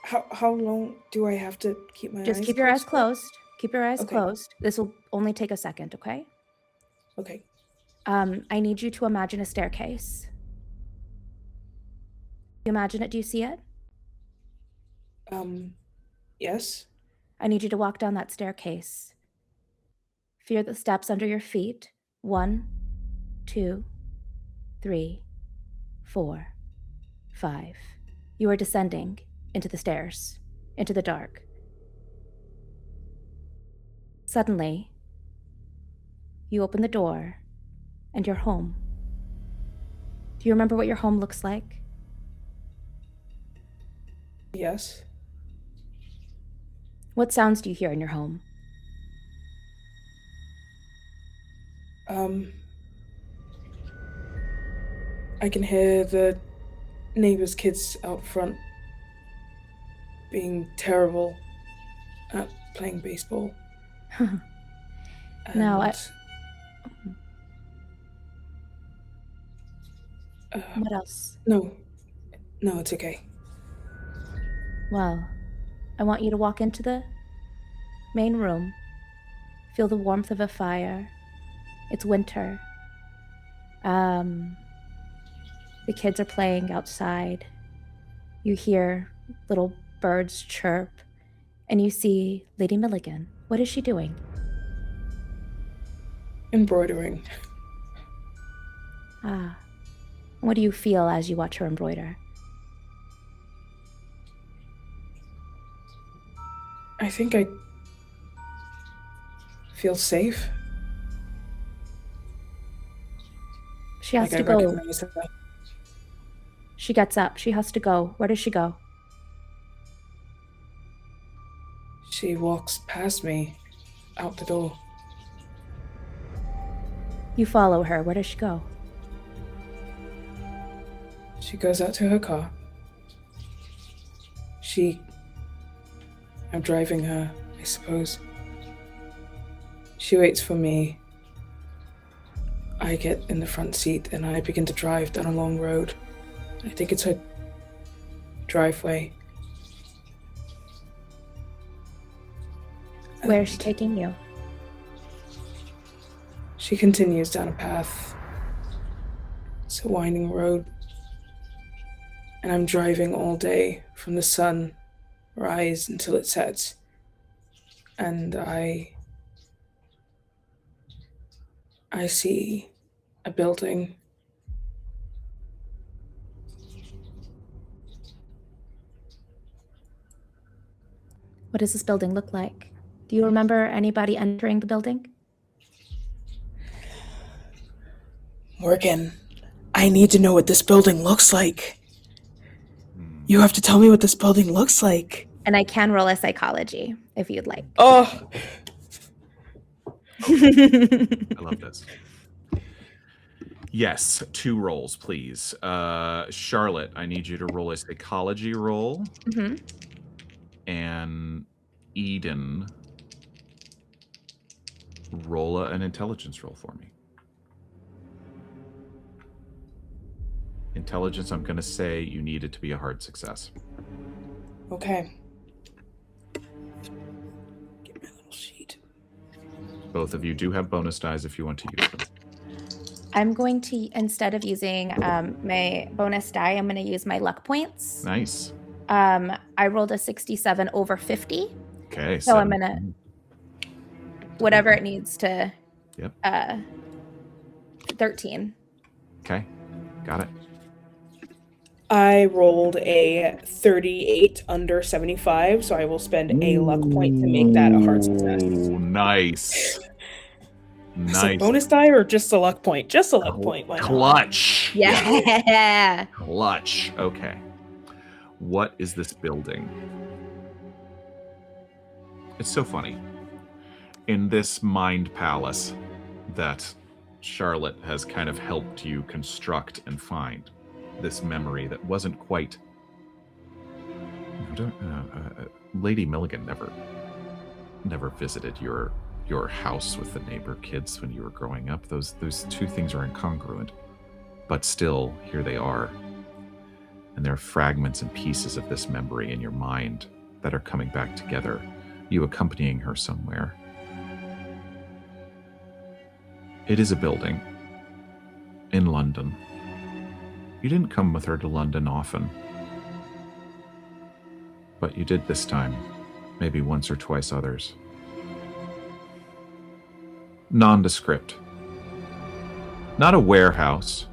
How long do I have to keep my eyes Just keep your eyes closed. Keep your eyes Okay. closed. This will only take a second, okay? Okay. I need you to imagine a staircase. You imagine it? Do you see it? Yes. I need you to walk down that staircase. Feel the steps under your feet. 1, 2, 3, 4, 5. You are descending into the stairs, into the dark. Suddenly, you open the door, and you're home. Do you remember what your home looks like? Yes. What sounds do you hear in your home? I can hear the neighbors' kids out front being terrible at playing baseball. No, what else? No, it's okay. Well, I want you to walk into the main room. Feel the warmth of a fire. It's winter. The kids are playing outside. You hear little birds chirp, and you see Lady Milligan. What is she doing? Embroidering. What do you feel as you watch her embroider? I think I feel safe. She has Like to I go. recognize her. She gets up. She has to go. Where does she go? She walks past me out the door. You follow her. Where does she go? She goes out to her car. I'm driving her, I suppose. She waits for me. I get in the front seat and I begin to drive down a long road. I think it's her driveway. Where is she taking you? She continues down a path. It's a winding road. And I'm driving all day from the sun rise until it sets. And I I see a building. What does this building look like? Do you remember anybody entering the building? Morgan, I need to know what this building looks like. You have to tell me what this building looks like. And I can roll a psychology if you'd like. Oh. I love this. Yes, 2 rolls, please. Charlotte, I need you to roll a psychology roll. Mm-hmm. And Eden, roll an intelligence roll for me. Intelligence, I'm going to say you need it to be a hard success. Okay. Get my little sheet. Both of you do have bonus dice if you want to use them. I'm going to, instead of using my bonus die, I'm going to use my luck points. Nice. I rolled a 67 over 50. Okay. So I'm going to, whatever it needs to, 13. Okay. Got it. I rolled a 38 under 75, so I will spend a luck point to make that a hard success. Oh, nice. Is it bonus die or just a luck point? Just a luck point. Why not? Clutch. Yeah. Clutch. Okay. What is this building? It's so funny. In this mind palace that Charlotte has kind of helped you construct and find, this memory that wasn't quite... Lady Milligan never visited your house with the neighbor kids when you were growing up. Those 2 things are incongruent. But still, here they are. And there are fragments and pieces of this memory in your mind that are coming back together. You accompanying her somewhere. It is a building in London. You didn't come with her to London often. But you did this time. Maybe once or twice others. Nondescript. Not a warehouse,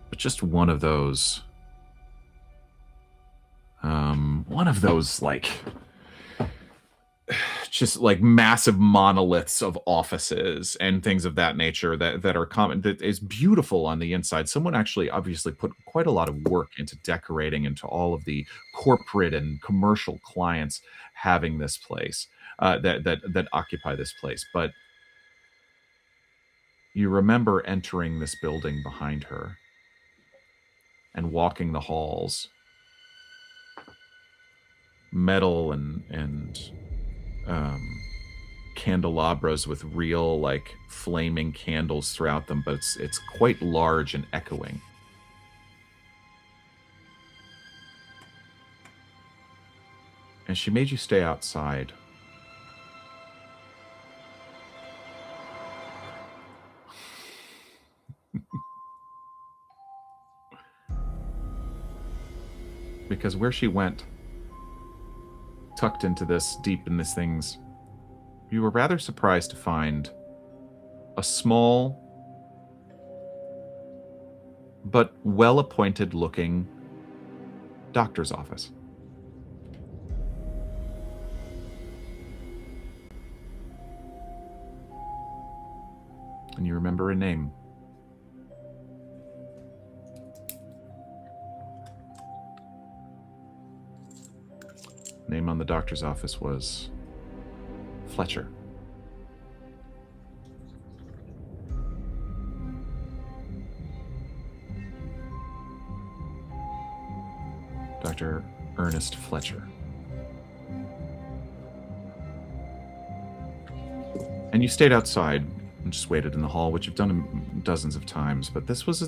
but just one of those, like, just like massive monoliths of offices and things of that nature that are common, that is beautiful on the inside. Someone actually obviously put quite a lot of work into decorating, into all of the corporate and commercial clients having this place, that occupy this place. But you remember entering this building behind her and walking the halls. Metal and candelabras with real, like, flaming candles throughout them, but it's quite large and echoing. And she made you stay outside. Because where she went, tucked into this, deep in these things, you were rather surprised to find a small but well-appointed looking doctor's office. And you remember a name. Name on the doctor's office was Fletcher. Dr. Ernest Fletcher. And you stayed outside and just waited in the hall, which you've done dozens of times, but this was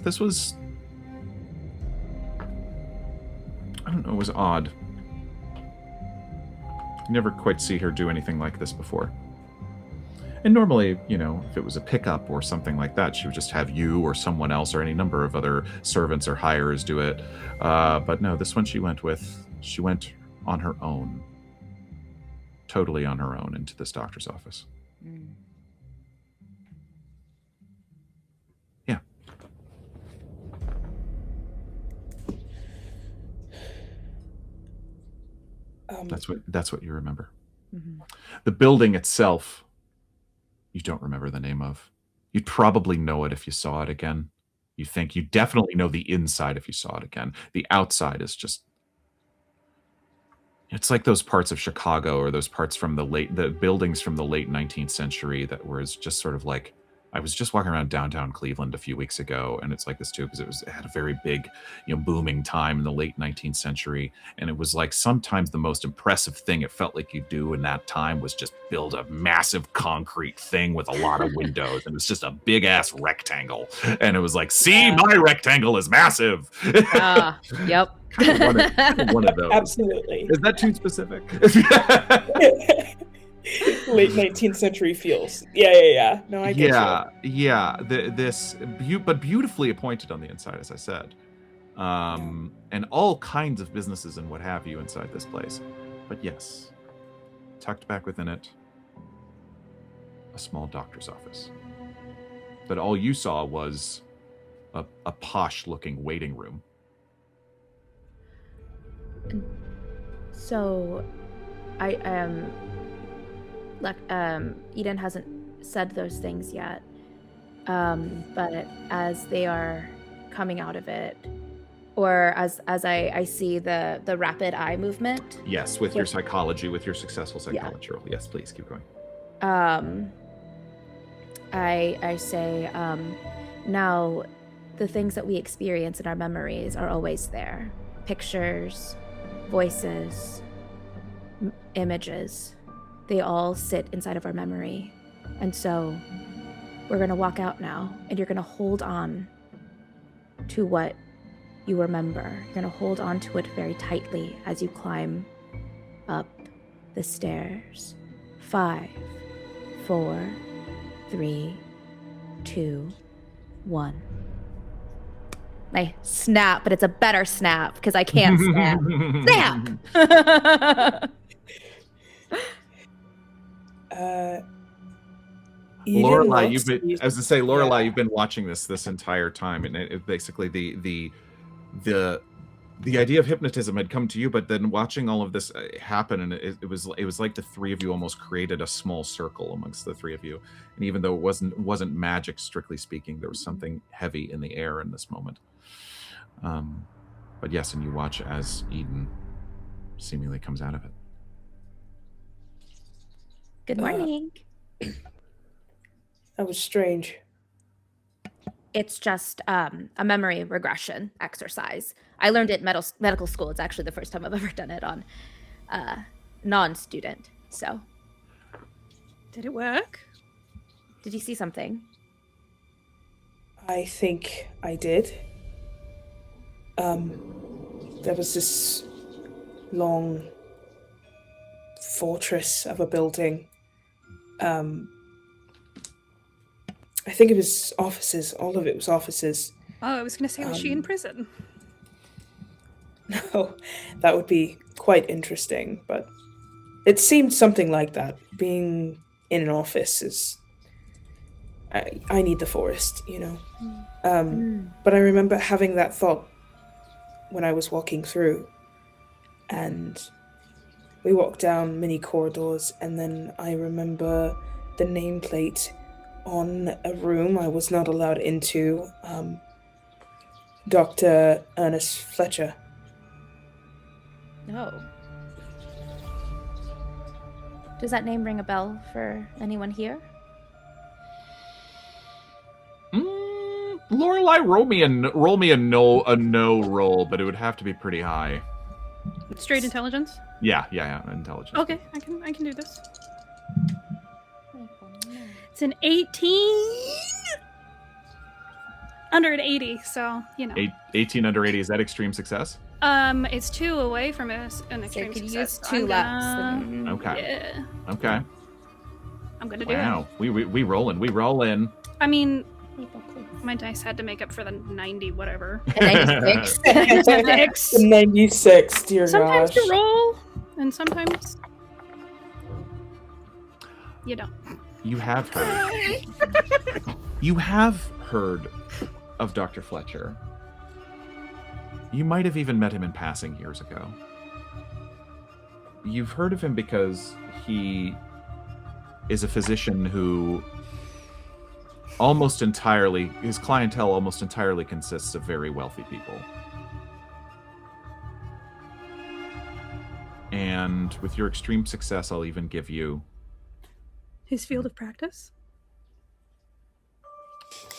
I don't know, it was odd. You never quite see her do anything like this before. And normally, you know, if it was a pickup or something like that, she would just have you or someone else or any number of other servants or hirers do it. But no, this one she went on her own. Totally on her own into this doctor's office. That's what you remember. Mhm. The building itself, you don't remember the name of. You'd probably know it if you saw it again. You definitely know the inside if you saw it again. The outside is just, it's like those parts of Chicago or those parts from the buildings from the late 19th century that was just sort of like, I was just walking around downtown Cleveland a few weeks ago, and it's like this too, because it had a very big, booming time in the late 19th century. And it was like sometimes the most impressive thing it felt like you do in that time was just build a massive concrete thing with a lot of windows. And it's just a big ass rectangle. And it was like, see, my rectangle is massive. Yep. kind of one of those. Absolutely. Is that too specific? Late 19th century feels. Yeah. No, I get you. But beautifully appointed on the inside, as I said. And all kinds of businesses and what have you inside this place. But yes, tucked back within it, a small doctor's office. But all you saw was a posh-looking waiting room. So, Eden hasn't said those things yet, but as they are coming out of it, or as I see the rapid eye movement. Yes, with your psychology, with your successful psychology roll. Yes, please keep going. I say, now the things that we experience in our memories are always there. Pictures, voices, images. They all sit inside of our memory. And so we're going to walk out now, and you're going to hold on to what you remember. You're going to hold on to it very tightly as you climb up the stairs. 5, 4, 3, 2, 1. I snap, but it's a better snap because I can't snap. Snap! Lorelei, you've been watching this entire time, and it basically the idea of hypnotism had come to you, but then watching all of this happen, and it was like the three of you almost created a small circle amongst the three of you. And even though it wasn't magic strictly speaking, there was something heavy in the air in this moment. But yes, and you watch as Eden seemingly comes out of it. Good morning. That was strange. It's just a memory regression exercise. I learned it in medical school. It's actually the first time I've ever done it on non-student. So, Did it work? did you see something? I think I did. There was this long fortress of a building. I think it was offices. All of it was offices. Oh, I was going to say, was she in prison? No, that would be quite interesting, but it seemed something like that. Being in an office is... I need the forest, you know. But I remember having that thought when I was walking through, and we walked down many corridors, and then I remember the nameplate on a room I was not allowed into, Dr. Ernest Fletcher. No. Does that name ring a bell for anyone here? Lorelei, roll me a no roll, but it would have to be pretty high. Straight intelligence? Yeah, intelligence. Okay, I can do this. It's an 18. Under an 80, so, you know. 18 under 80, is that extreme success? It's 2 away from an extreme So you could success. use so 2 I'm laps. gonna- Okay. Yeah, Okay. I'm gonna do it. Wow. We roll in. I mean, my dice had to make up for the 90 whatever. A 96. 96. 96, dear Sometimes gosh. you roll, and sometimes you don't. You have heard of Dr. Fletcher. You might have even met him in passing years ago. You've heard of him because he is a physician who his clientele almost entirely consists of very wealthy people. And with your extreme success, I'll even give you... His field of practice?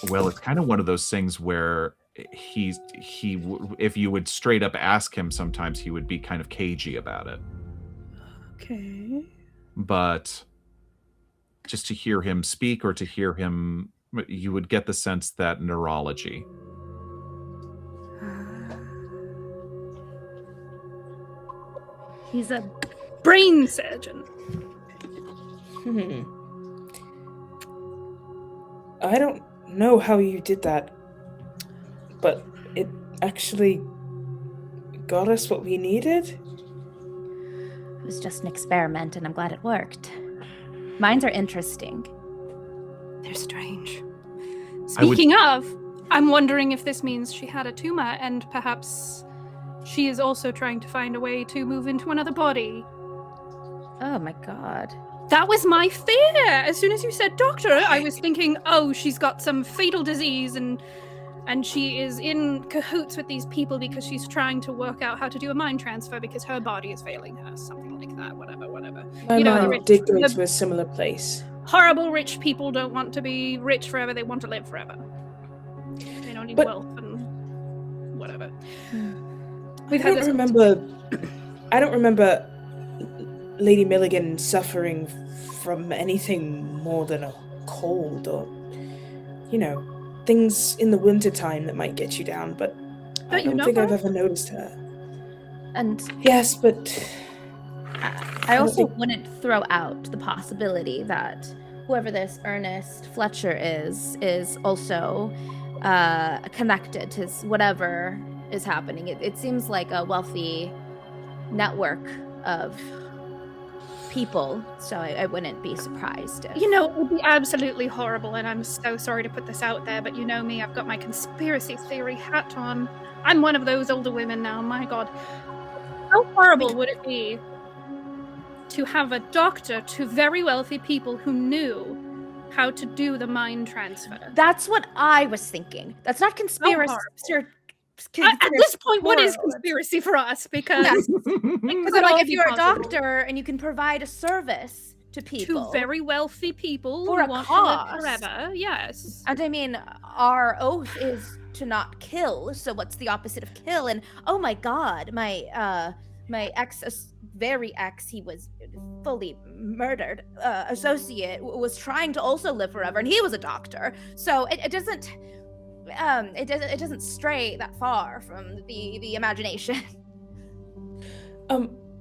Well, it's kind of one of those things where if you would straight up ask him, sometimes he would be kind of cagey about it. Okay. But just to hear him speak or to hear him, you would get the sense that neurology. He's a brain surgeon. I don't know how you did that, but it actually got us what we needed. It was just an experiment, and I'm glad it worked. Mines are interesting. They're strange. Speaking of, I'm wondering if this means she had a tumor, and perhaps she is also trying to find a way to move into another body. Oh my god. That was my fear! As soon as you said doctor, I was thinking, oh, she's got some fatal disease and she is in cahoots with these people because she's trying to work out how to do a mind transfer because her body is failing her. Something like that. Whatever. My You know, the mind rich- did go the- to a similar place. Horrible rich people don't want to be rich forever, they want to live forever. They don't need But- wealth and whatever. I don't remember Lady Milligan suffering from anything more than a cold or, things in the wintertime that might get you down, but I Don't you don't know think her? I've ever noticed her. And Yes, but I also think- wouldn't throw out the possibility that whoever this Ernest Fletcher is also connected to whatever is happening. It seems like a wealthy network of people, so I wouldn't be surprised if... You know, it would be absolutely horrible, and I'm so sorry to put this out there, but you know me, I've got my conspiracy theory hat on. I'm one of those older women now, my god. How horrible would it be to have a doctor to very wealthy people who knew how to do the mind transfer? That's what I was thinking. That's not conspiracy. At this point, what is Conspiracy. conspiracy for us? Because Yes. it Because could I'm like, all if be you're a possible. doctor and you can provide a service to people, To very wealthy people For who a want cost. to live forever, yes. and I mean, our oath is to not kill. So what's the opposite of kill? And oh my god, my very ex, he was fully murdered. Associate was trying to also live forever, and he was a doctor. So it doesn't stray that far from the imagination.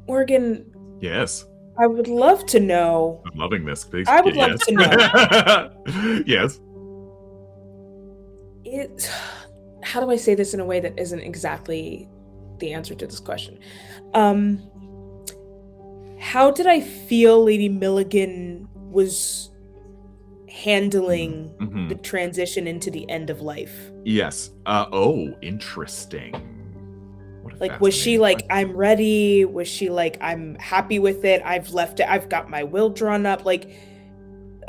Morgan, Yes. I would love to know. I'm loving this. Please. I would love to know. Yes. How do I say this in a way that isn't exactly the answer to this question? How did I feel Lady Milligan was handling Mhm. the transition into the end of life? Yes. Interesting. What a Like, was she fascinating like, question. I'm ready? Was she like, I'm happy with it? I've left it. I've got my will drawn up. Like,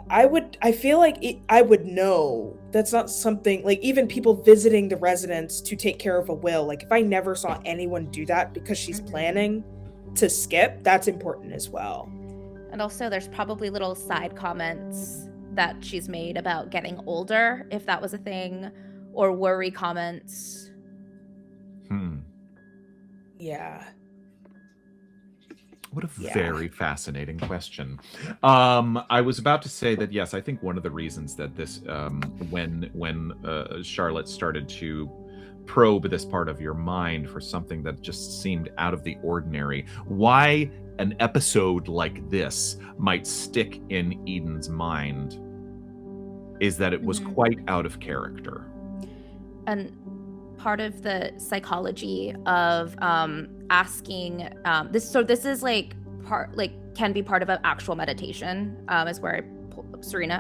I feel like I would know. That's not something, like, even people visiting the residence to take care of a will. Like, if I never saw anyone do that because she's planning to skip, that's important as well. And also, there's probably little side comments that she's made about getting older, if that was a thing, or worry comments. Yeah. What a Yeah. very fascinating question. I was about to say that, yes, I think one of the reasons that this, when Charlotte started to probe this part of your mind for something that just seemed out of the ordinary, why an episode like this might stick in Eden's mind is that it was Mhm. quite out of character. And part of the psychology of asking this is like can be part of an actual meditation, is where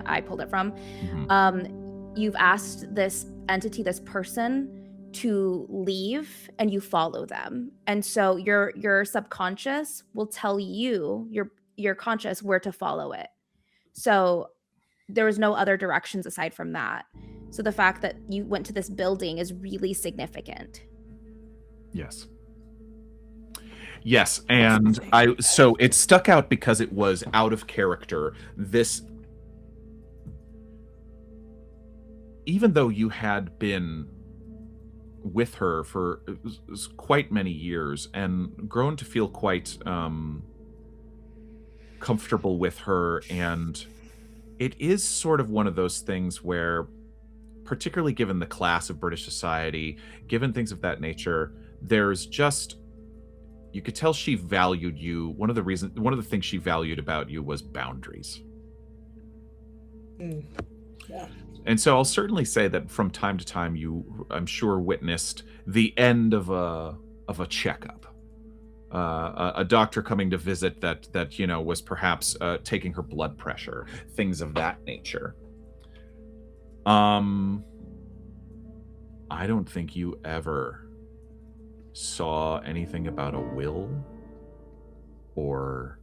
I pulled it from. Mhm. You've asked this entity, this person, to leave and you follow them. And so your subconscious will tell you, your conscious, where to follow it. So there was no other directions aside from that. So the fact that you went to this building is really significant. Yes. Yes, and so it stuck out because it was out of character. This, even though you had been with her for quite many years and grown to feel quite comfortable with her, and it is sort of one of those things where, particularly given the class of British society, given things of that nature, there's just, you could tell she valued you. One of the things she valued about you was boundaries. Yeah. And so I'll certainly say that from time to time you, I'm sure, witnessed the end of a checkup. A doctor coming to visit that was perhaps taking her blood pressure, things of that nature. I don't think you ever saw anything about a will, or,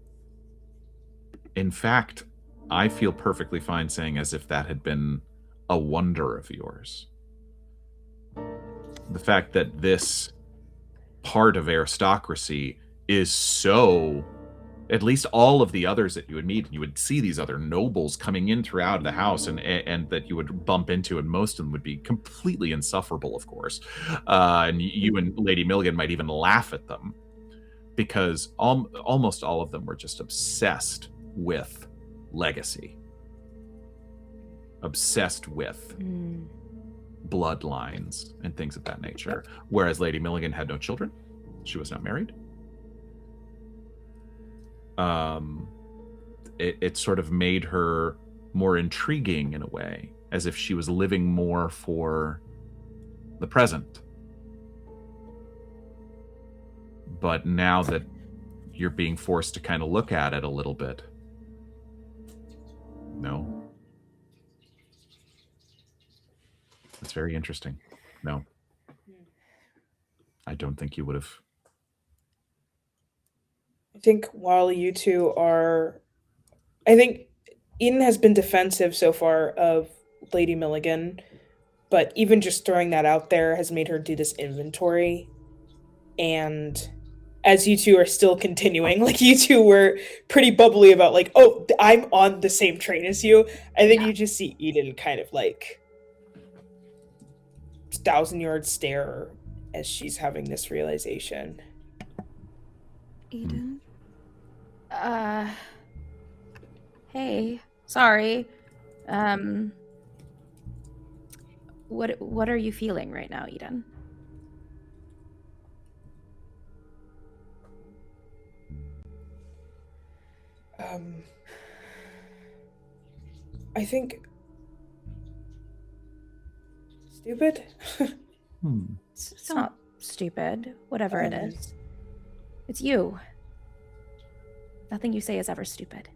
in fact, I feel perfectly fine saying as if that had been a wonder of yours. The fact that this part of aristocracy is so, at least all of the others that you would meet, and you would see these other nobles coming in throughout the house, and that you would bump into, and most of them would be completely insufferable, of course. And you and Lady Milligan might even laugh at them, because almost all of them were just obsessed with legacy, obsessed with bloodlines and things of that nature. Whereas Lady Milligan had no children. She was not married. It sort of made her more intriguing in a way, as if she was living more for the present. But now that you're being forced to kind of look at it a little bit, no. It's very interesting. No. I don't think you would have. I think while you two are, I think Eden has been defensive so far of Lady Milligan, but even just throwing that out there has made her do this inventory. And as you two are still continuing, like, you two were pretty bubbly about, like, oh, I'm on the same train as you. I think you just see Eden kind of like 1,000-yard stare as she's having this realization. Eden? Hey, sorry. What are you feeling right now, Eden? I think stupid. It's not stupid, whatever it is. It's you. Nothing you say is ever stupid.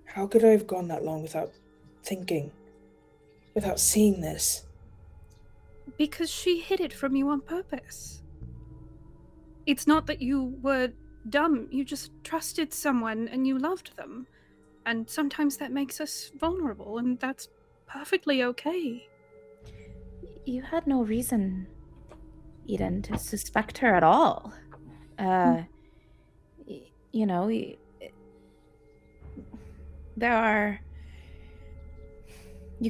How could I have gone that long without thinking, without seeing this? Because she hid it from you on purpose. It's not that you were dumb, you just trusted someone and you loved them. And sometimes that makes us vulnerable, and that's perfectly okay. You had no reason, Eden, to suspect her at all. You know, you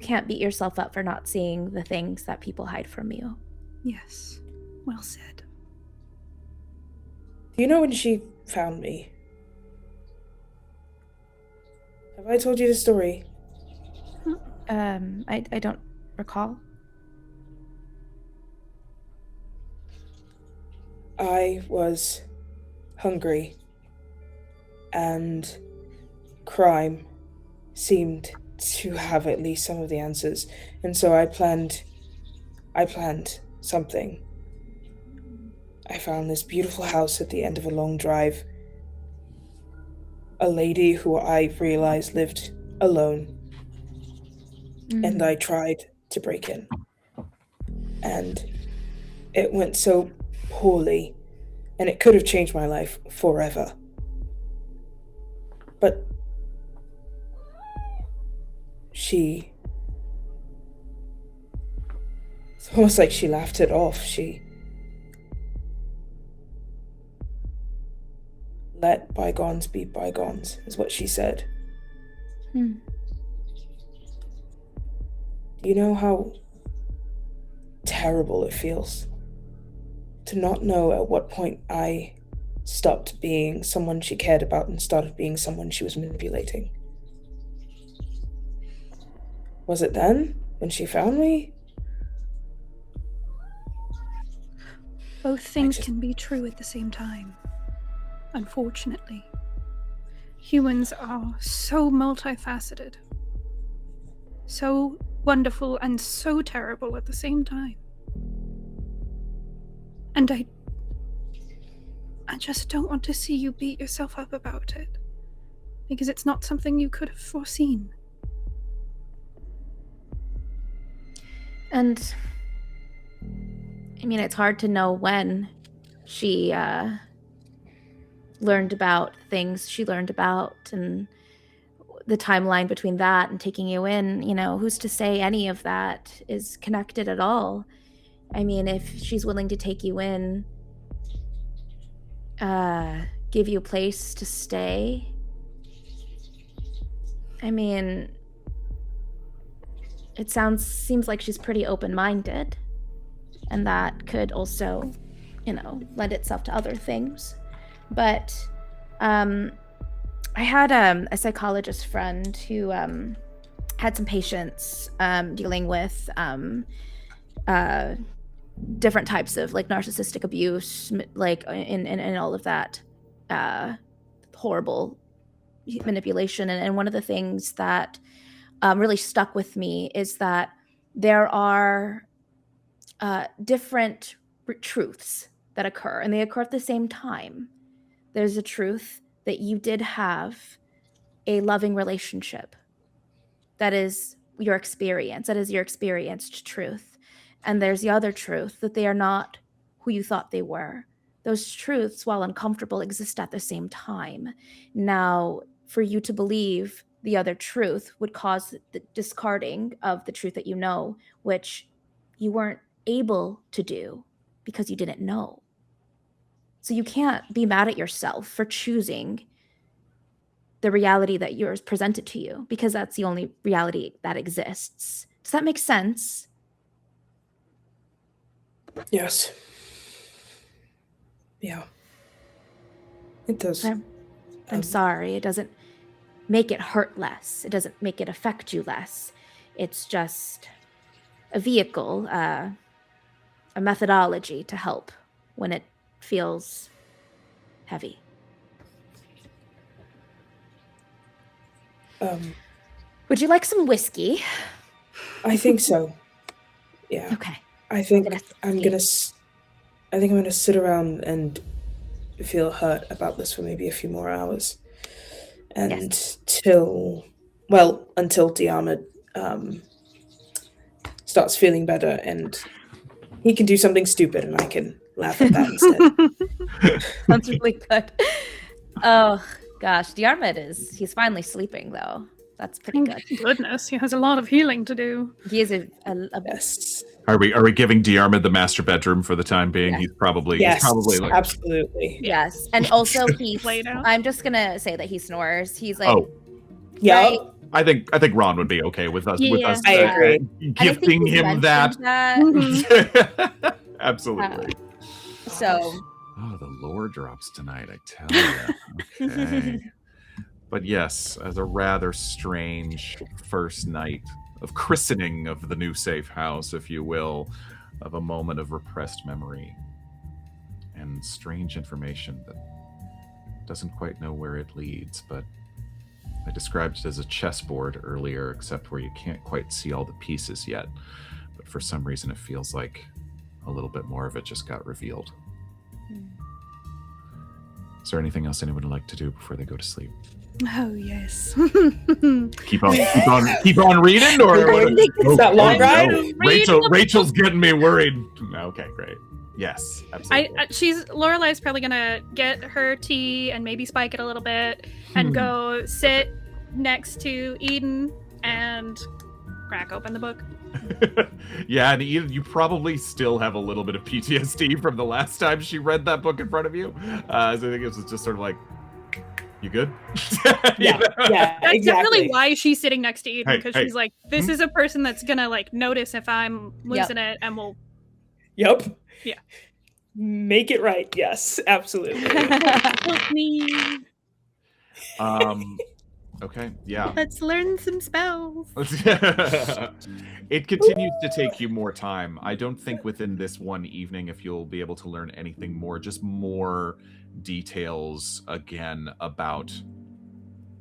can't beat yourself up for not seeing the things that people hide from you. Yes, well said. Do you know when she found me? Have I told you the story? I don't recall. I was hungry, and crime seemed to have at least some of the answers, and so I planned something. I found this beautiful house at the end of a long drive. A lady who I realized lived alone. and I tried to break in. And it went so poorly, and it could have changed my life forever. But it's almost like she laughed it off. She let bygones be bygones, is what she said. Hmm. Do you know how terrible it feels to not know at what point I stopped being someone she cared about and started being someone she was manipulating? Was it then, when she found me? Both things can be true at the same time, unfortunately. Humans are so multifaceted, so wonderful and so terrible at the same time. And I just don't want to see you beat yourself up about it, because it's not something you could have foreseen. And I mean, it's hard to know when she learned about things she learned about, and the timeline between that and taking you in. You know, who's to say any of that is connected at all? I mean, if she's willing to take you in, give you a place to stay, I mean, it seems like she's pretty open-minded, and that could also, lend itself to other things. But I had a psychologist friend who had some patients dealing with different types of like narcissistic abuse, like in all of that horrible manipulation. And one of the things that really stuck with me is that there are different truths that occur, and they occur at the same time. There's a truth that you did have a loving relationship. That is your experience. That is your experienced truth. And there's the other truth that they are not who you thought they were. Those truths, while uncomfortable, exist at the same time. Now, for you to believe the other truth would cause the discarding of the truth that you know, which you weren't able to do because you didn't know. So you can't be mad at yourself for choosing the reality that yours presented to you, because that's the only reality that exists. Does that make sense? Yes. Yeah. It does. I'm sorry. It doesn't make it hurt less. It doesn't make it affect you less. It's just a vehicle, a methodology to help when it feels heavy. Would you like some whiskey? I think so. Yeah. Okay. I think I'm gonna sit around and feel hurt about this for maybe a few more hours, and until Diarmid starts feeling better and he can do something stupid and I can laugh at that instead. Sounds really good. Oh gosh, Diarmid he's finally sleeping though. That's pretty good. Thank goodness, he has a lot of healing to do. He is a Yes. Are we giving Diarmid the master bedroom for the time being? Yeah. He's probably like, absolutely. Yes, and also he's. Played out. I'm just gonna say that he snores. He's like, oh, Yeah. right? I think Ron would be okay with us I agree. gifting him that. Mhm. Absolutely. So. Oh, the lore drops tonight, I tell you. Okay. But yes, as a rather strange first night of christening of the new safe house, if you will, of a moment of repressed memory and strange information that doesn't quite know where it leads, but I described it as a chessboard earlier, except where you can't quite see all the pieces yet. But for some reason, it feels like a little bit more of it just got revealed. Is there anything else anyone would like to do before they go to sleep? Oh yes. Keep on reading, or Is that long ride? Rachel's getting me worried. Okay, great. Yes, absolutely. Lorelei's probably gonna get her tea and maybe spike it a little bit and go sit next to Eden and crack open the book. Yeah, and Eden, you probably still have a little bit of PTSD from the last time she read that book in front of you. So I think it was just sort of like, you good? Yeah, yeah, That's exactly. definitely why she's sitting next to Eden, because Hey. she's like, this is a person that's gonna like notice if I'm losing it, and will. Yep. Yeah. Make it right. Yes, absolutely. Help me. Okay, yeah. Let's learn some spells. It continues to take you more time. I don't think within this one evening if you'll be able to learn anything more, just more details again about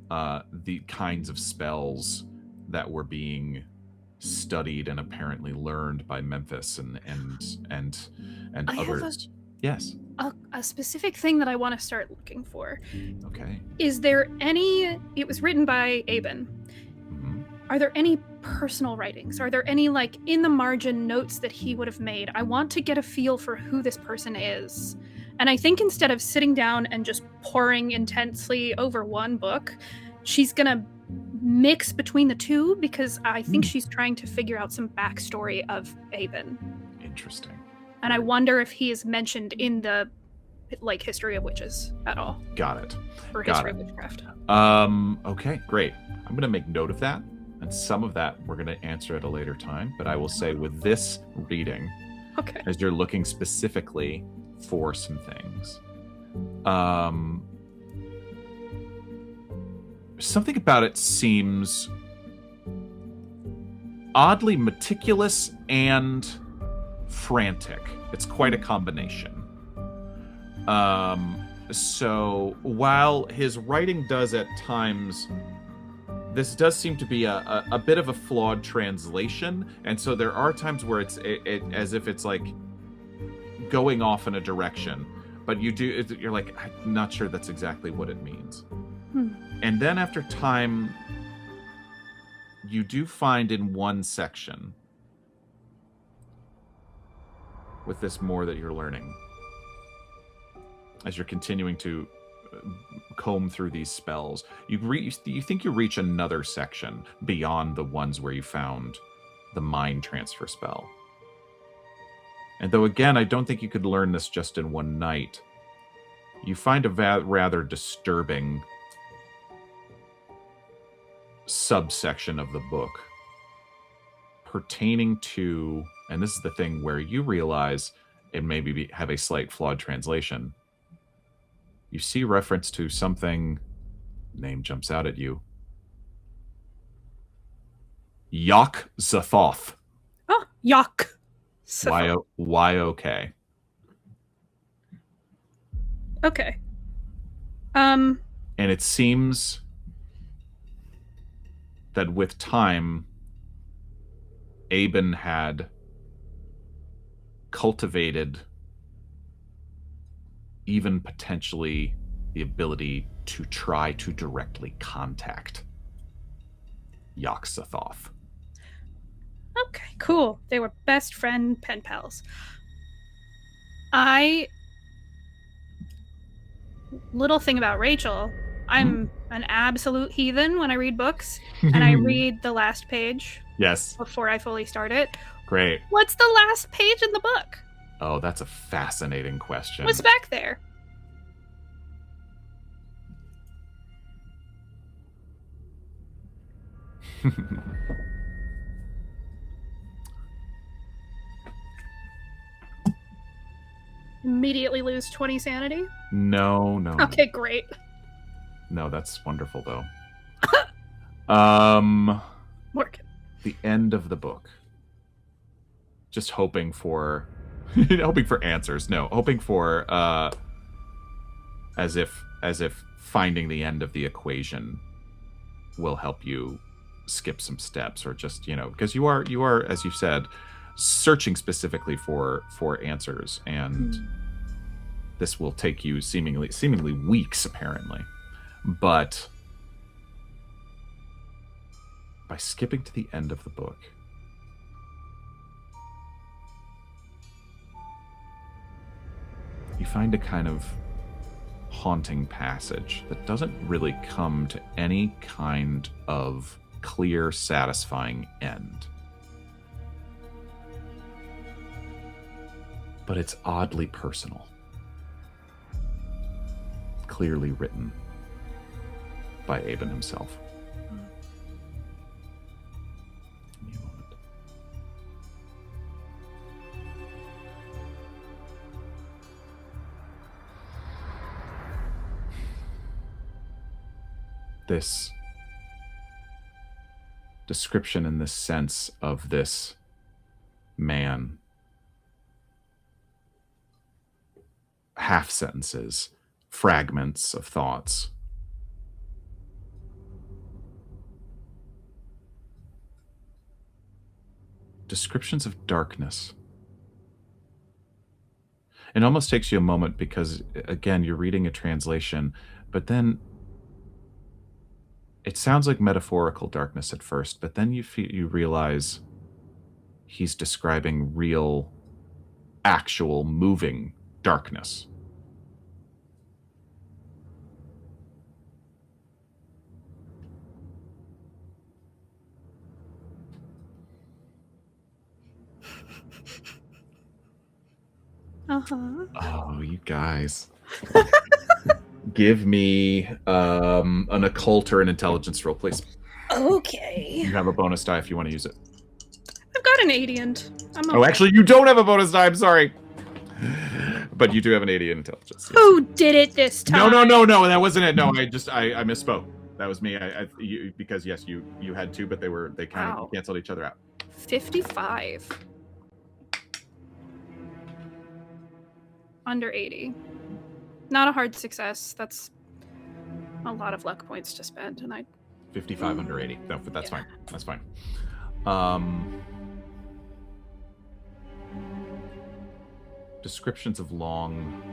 the kinds of spells that were being studied and apparently learned by Memphis and I other. have Yes. a specific thing that I want to start looking for. Okay. Is there any? It was written by Aben. Mhm. Are there any personal writings? Are there any like in the margin notes that he would have made? I want to get a feel for who this person is. And I think instead of sitting down and just poring intensely over one book, she's gonna mix between the two, because I think she's trying to figure out some backstory of Aben. Interesting. And I wonder if he is mentioned in the like history of witches at all, Got it. or Got history it. of witchcraft. Okay, great. I'm going to make note of that, and some of that we're going to answer at a later time, but I will say with this reading, Okay. as you're looking specifically for some things, something about it seems oddly meticulous and frantic. It's quite a combination. So while his writing does at times, this does seem to be a bit of a flawed translation, and so there are times where it's as if it's like going off in a direction, but you're like, I'm not sure that's exactly what it means. And then after time, you do find in one section with this more that you're learning as you're continuing to comb through these spells, you think you reach another section beyond the ones where you found the mind transfer spell. And though again, I don't think you could learn this just in one night, you find a rather disturbing subsection of the book pertaining to, and this is the thing where you realize it maybe have a slight flawed translation. You see reference to something, name jumps out at you. Yok Zathoth. Oh, yuck. Y-O-K. Okay. And it seems that with time, Aben had cultivated even potentially the ability to try to directly contact Yok Zathoth. Okay, cool. They were best friend pen pals. Little thing about Rachel, I'm an absolute heathen when I read books, and I read the last page Yes. before I fully start it. Great. What's the last page in the book? Oh, that's a fascinating question. What's back there? Immediately lose 20 sanity? No. Okay, great. No, that's wonderful though. Work. The end of the book. Just hoping for answers. No, hoping for as if finding the end of the equation will help you skip some steps, or just, because you are, as you said, searching specifically for answers, and this will take you seemingly weeks, apparently. But by skipping to the end of the book, you find a kind of haunting passage that doesn't really come to any kind of clear, satisfying end. But it's oddly personal. Clearly written by Aben himself. Give me a moment. This description and this sense of this man, half sentences, fragments of thoughts, descriptions of darkness. It almost takes you a moment because, again, you're reading a translation, but then it sounds like metaphorical darkness at first, but then you realize he's describing real, actual, moving darkness. Uh-huh. Oh, you guys. Give me an occult or an intelligence roll, please. Okay. You have a bonus die if you want to use it. I've got an 80 and I'm Oh, actually, you don't have a bonus die. I'm sorry. But you do have an 80 in intelligence. Yes. Who did it this time? No. That wasn't it. No, I misspoke. That was me. Because yes, you had two, but they kind of canceled each other out. 55. Under 80. Not a hard success. That's a lot of luck points to spend, and 55 under 80. No, but that's fine. That's fine. Descriptions of long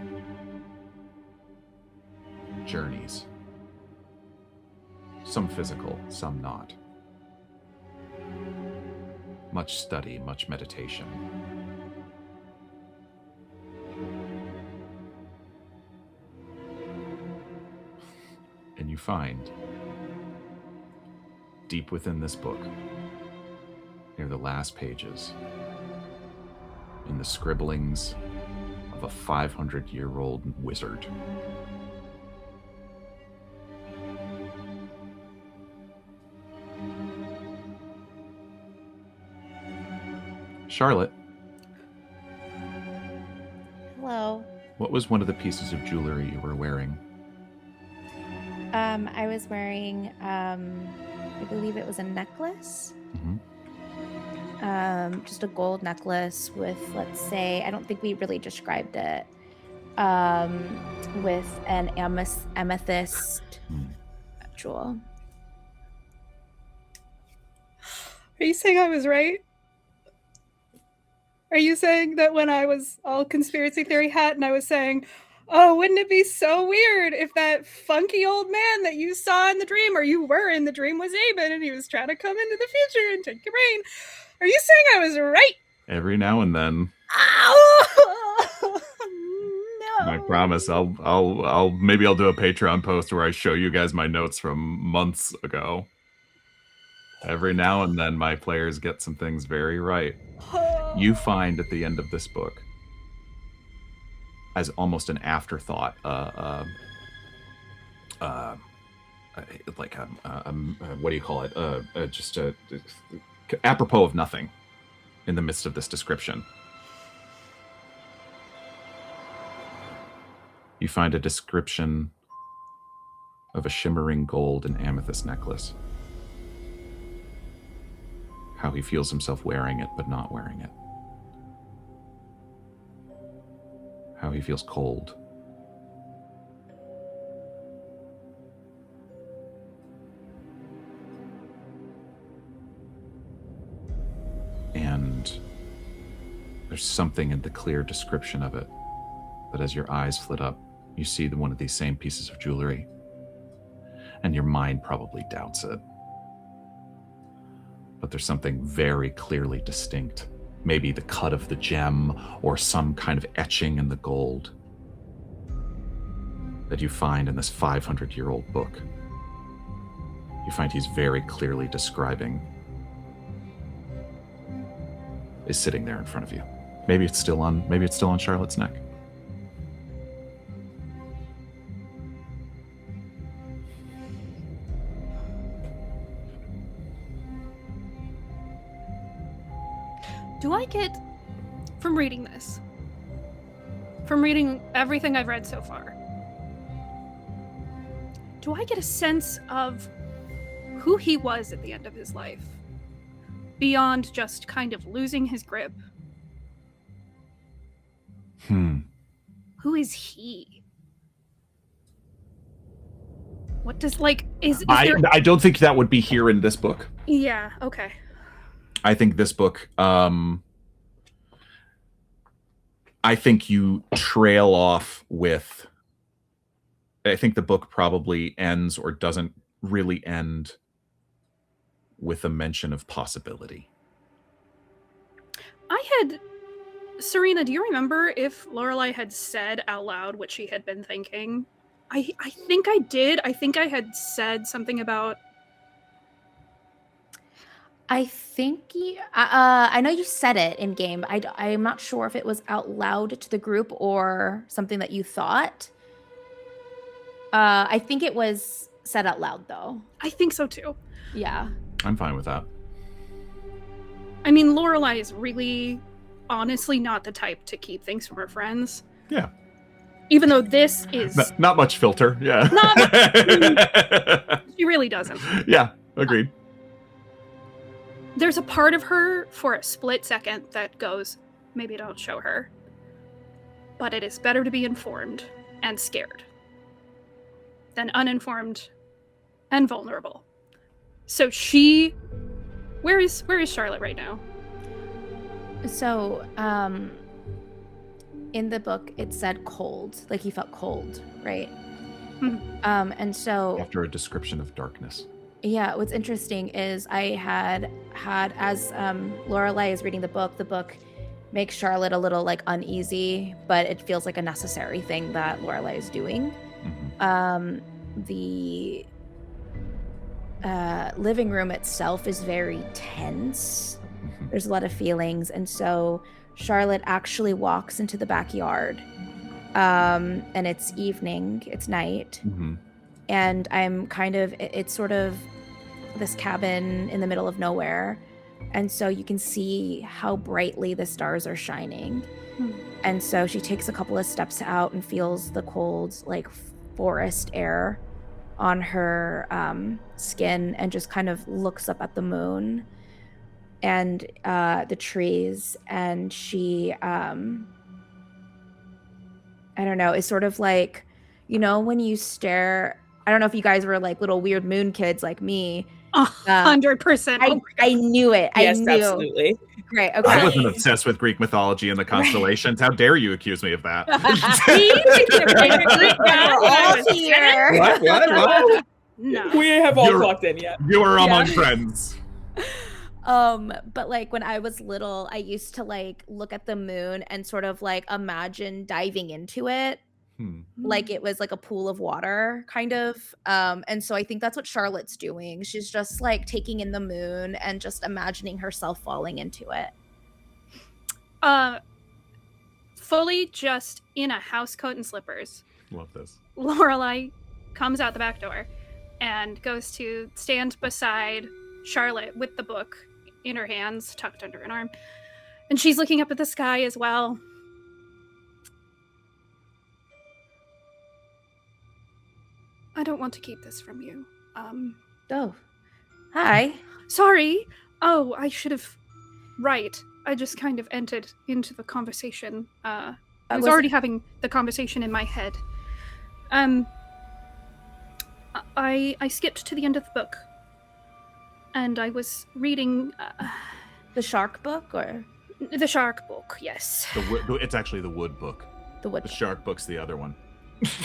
journeys. Some physical, some not. Much study, much meditation. And you find, deep within this book, near the last pages, in the scribblings of a 500-year-old wizard, Charlotte, Hello. what was one of the pieces of jewelry you were wearing? I was wearing, I believe it was a necklace. Mm-hmm. Just a gold necklace with, let's say, I don't think we really described it, with an amethyst jewel. Are you saying I was right? Are you saying that when I was all conspiracy theory hat and I was saying, oh, wouldn't it be so weird if that funky old man that you saw in the dream, or you were in the dream, was Aben and he was trying to come into the future and take your brain? Are you saying I was right? Every now and then. Oh, no. I promise I'll maybe I'll do a Patreon post where I show you guys my notes from months ago. Every now and then my players get some things very right. You find at the end of this book, as almost an afterthought, what do you call it? Just apropos of nothing in the midst of this description. You find a description of a shimmering gold and amethyst necklace. How he feels himself wearing it, but not wearing it. How he feels cold. And there's something in the clear description of it But as your eyes flit up, you see one of these same pieces of jewelry, and your mind probably doubts it. But there's something very clearly distinct. Maybe the cut of the gem or some kind of etching in the gold that you find in this 500-year-old book. You find he's very clearly describing is sitting there in front of you. Maybe it's still on Charlotte's neck. Do I get, from reading this, from reading everything I've read so far, do I get a sense of who he was at the end of his life? Beyond just kind of losing his grip. Who is he? What does, like, is there... I don't think that would be here in this book. Yeah, okay. I think this book, I think you trail off with, I think the book probably ends or doesn't really end with a mention of possibility. Surena, do you remember if Lorelei had said out loud what she had been thinking? I think I did. I think I had said something about... I think I know you said it in game. I'm not sure if it was out loud to the group or something that you thought. I think it was said out loud, though. I think so, too. Yeah. I'm fine with that. I mean, Lorelei is really, honestly, not the type to keep things from her friends. Yeah. Even though this is... Not much filter, yeah. She really doesn't. Yeah, agreed. There's a part of her, for a split second, that goes, maybe don't show her. But it is better to be informed and scared than uninformed and vulnerable. So she... Where is Charlotte right now? So, in the book, it said cold. Like, he felt cold, right? Mm-hmm. And so... After a description of darkness. Yeah, what's interesting is I had as Lorelei is reading the book makes Charlotte a little, like, uneasy, but it feels like a necessary thing that Lorelei is doing. Mm-hmm. The living room itself is very tense. Mm-hmm. There's a lot of feelings, and so Charlotte actually walks into the backyard, and it's evening, it's night, Mm-hmm. and I'm kind of, it's sort of this cabin in the middle of nowhere, and so you can see how brightly the stars are shining. And so she takes a couple of steps out and feels the cold, like, forest air on her skin, and just kind of looks up at the moon and the trees, and she I don't know, it's sort of like, you know, when you stare, I don't know if you guys were like little weird moon kids like me. 100%. I knew it. Yes, I knew. Absolutely. Great. Okay. I wasn't obsessed with Greek mythology and the constellations. How dare you accuse me of that? We're all here. What? No. We have all You're- clocked in yet. You are among friends. But like when I was little, I used to like look at the moon and sort of like imagine diving into it. Like it was like a pool of water, kind of. And so I think that's what Charlotte's doing. She's just like taking in the moon and just imagining herself falling into it. Fully just in a house coat and slippers, Love this. Lorelei comes out the back door and goes to stand beside Charlotte with the book in her hands, tucked under an arm. And she's looking up at the sky as well. I don't want to keep this from you. Oh, hi. Sorry. Oh, I should have... Right. I just kind of entered into the conversation. I was already having the conversation in my head. I skipped to the end of the book. And I was reading... The shark book, or? The shark book, yes. It's actually the wood book. The wood The book. shark book's the other one.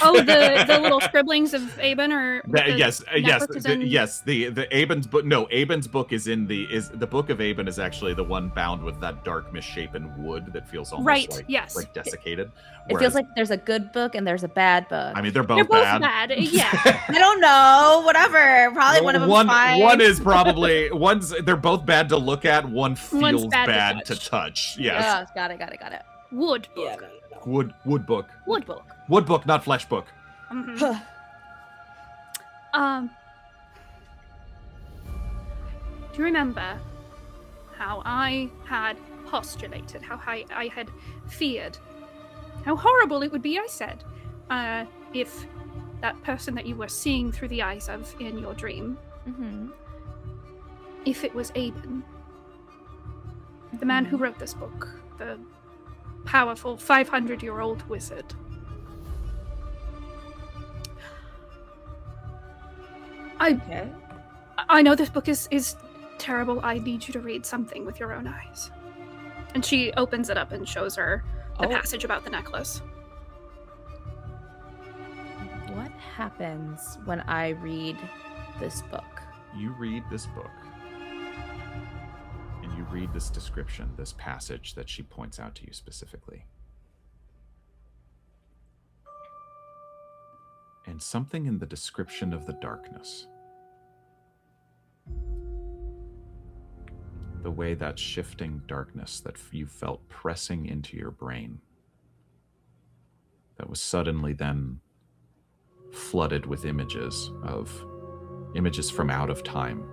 Oh, the little scribblings of Aben, or Yes. yes. The Aben's book. No, Aben's book is the book of Aben is actually the one bound with that dark, misshapen wood that feels almost Right, like yes. like desiccated. It feels like there's a good book and there's a bad book. I mean, they're They're both both bad. Yeah. I don't know. Whatever. Probably one of them's fine. One is probably they're both bad to look at. One feels bad to bad to touch. touch. Yes. Yeah, got it. Wood book. Yeah, no. Wood book. Wood book. Wood book, not flesh book. Mhm. Do you remember how I had postulated, how I had feared, how horrible it would be, I said, if that person that you were seeing through the eyes of in your dream, Mm-hmm. if it was Aben, the man who wrote this book, the powerful 500-year-old wizard. Okay. I know this book is terrible. I need you to read something with your own eyes. And she opens it up and shows her the passage about the necklace. What happens when I read this book? You read this book. And you read this description, this passage that she points out to you specifically. And something in the description of the darkness, the way that shifting darkness that you felt pressing into your brain, that was suddenly then flooded with images from out of time.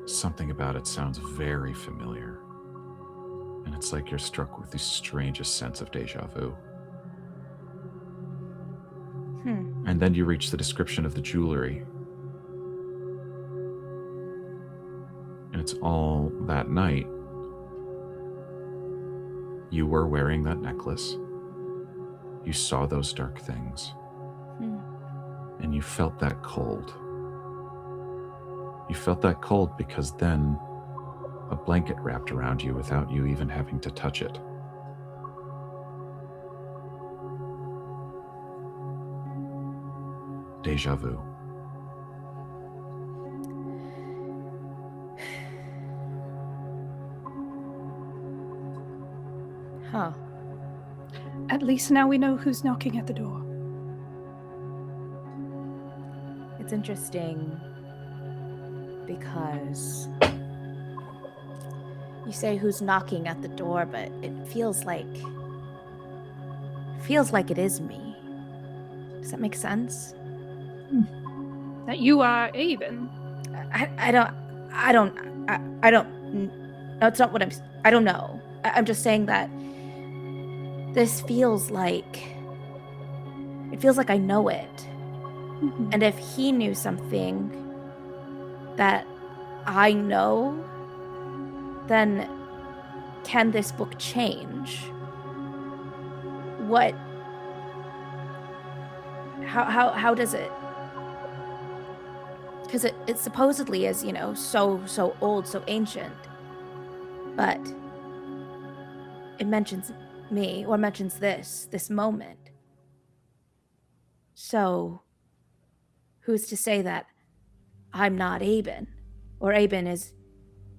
Something about it sounds very familiar. And it's like you're struck with the strangest sense of deja vu. And then you reach the description of the jewelry. And it's all that night. You were wearing that necklace. You saw those dark things. And you felt that cold. You felt that cold because then a blanket wrapped around you without you even having to touch it. Deja vu. Huh. At least now we know who's knocking at the door. It's interesting because you say who's knocking at the door, but it feels like it is me. Does that make sense? That you are Aben. I don't no, it's not what I don't know. I'm just saying that this feels like I know it. Mhm. And if he knew something that I know, then can this book change? What? How does it? Because it supposedly is, so old, so ancient. But it mentions me, or mentions this moment. So who's to say that I'm not Aben, or Aben is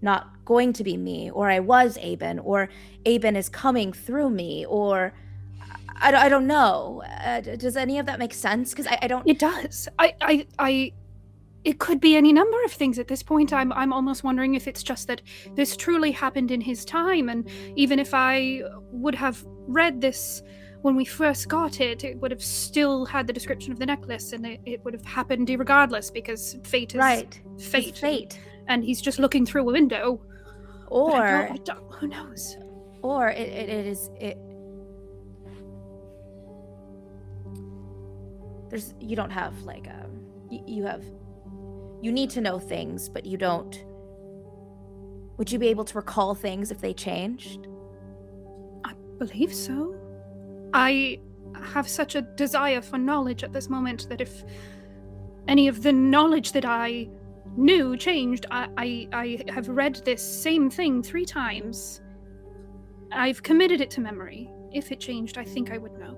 not going to be me, or I was Aben, or Aben is coming through me, or I don't know. Does any of that make sense? Because I don't. It does. It could be any number of things at this point. I'm almost wondering if it's just that this truly happened in his time, and even if I would have read this when we first got it, it would have still had the description of the necklace, and it would have happened regardless, because fate is Right. fate. It's fate. And he's just looking through a window. Or I don't, who knows? or it is. You don't have like you need to know things, but you don't. Would you be able to recall things if they changed? I believe so. I have such a desire for knowledge at this moment that if any of the knowledge that I knew changed, I have read this same thing 3 times. I've committed it to memory. If it changed, I think I would know.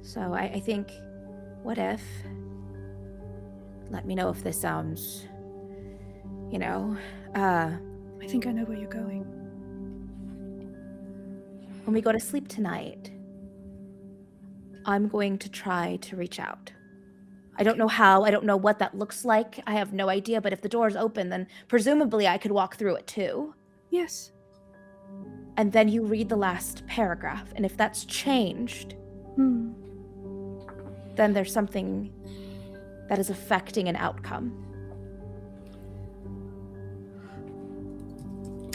So I think, what if? Let me know if this sounds, I think I know where you're going. when we go to sleep tonight, I'm going to try to reach out. I don't know how, I don't know what that looks like. I have no idea, but if the door's open, then presumably I could walk through it too. Yes. And then you read the last paragraph, and if that's changed, then there's something that is affecting an outcome.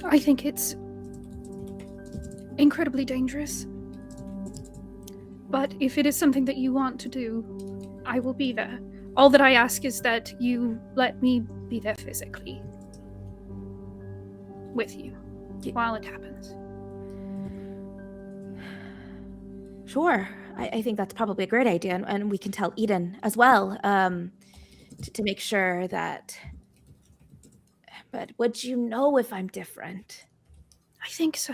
I think it's incredibly dangerous. But if it is something that you want to do, I will be there. All that I ask is that you let me be there physically. With you. While it happens. Sure. I think that's probably a great idea, and we can tell Eden as well, to make sure that... But would you know if I'm different? I think so.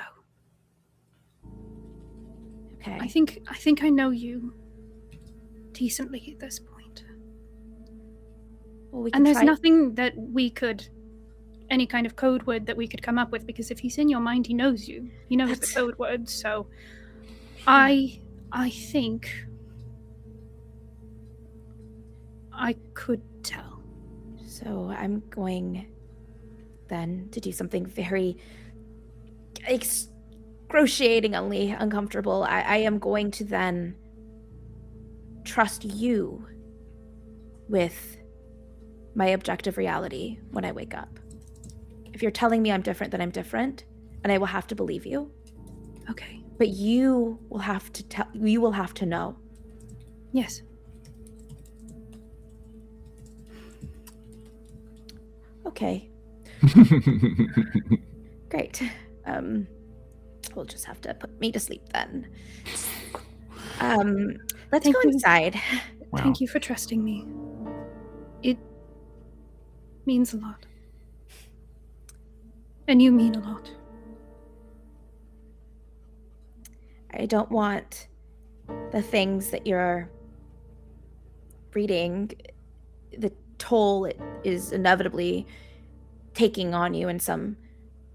Okay. I think I know you decently at this point. Well, we can And there's try... nothing that we could, any kind of code word that we could come up with, because if he's in your mind, he knows you. He knows the code word, so I think I could tell. So I'm going then to do something very excruciatingly uncomfortable. I am going to then trust you with my objective reality when I wake up. If you're telling me I'm different, then I'm different, and I will have to believe you. Okay. But you will have to know. Yes. Okay. Great. We'll just have to put me to sleep then. Let's go inside. Wow. Thank you for trusting me. It means a lot. And you mean a lot. I don't want the things that you're reading, the toll it is inevitably taking on you in some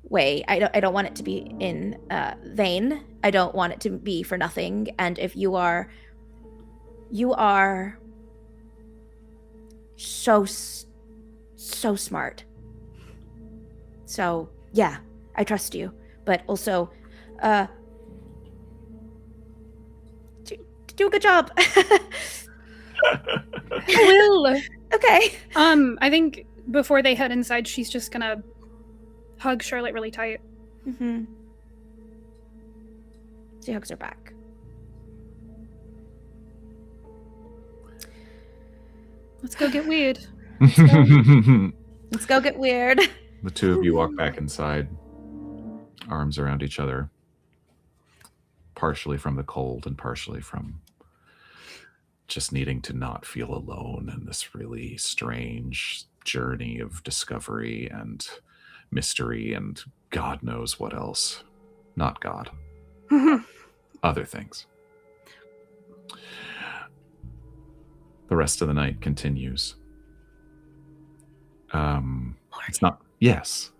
way. I don't want it to be in vain. I don't want it to be for nothing. And if you are so smart. So yeah, I trust you. But also, do a good job. I will. Okay. I think before they head inside, she's just gonna hug Charlotte really tight. Mm-hmm. She hugs her back. Let's go get weird. Let's go get weird. The two of you walk back inside, arms around each other, partially from the cold and partially from just needing to not feel alone in this really strange journey of discovery and mystery and God knows what else. Not God. Other things. The rest of the night continues. It's not... Yes.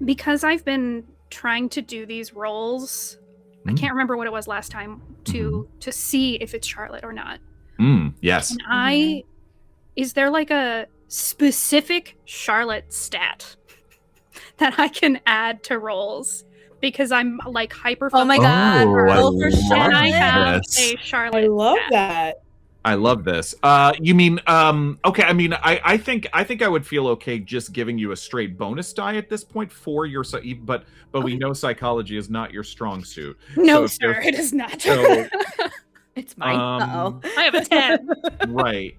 Because I've been trying to do these rolls, I can't remember what it was last time, to see if it's Charlotte or not. Yes. And is there like a specific Charlotte stat that I can add to rolls? Because I'm like hyper focused. Oh my god, roll for And I Charlotte. have a Charlotte I love stat. that. I love this. You mean, okay, I mean, I think I would feel okay just giving you a straight bonus die at this point for your, but we know psychology is not your strong suit. No, So sir, it is not. So, It's mine. Uh-oh. I have a 10. right.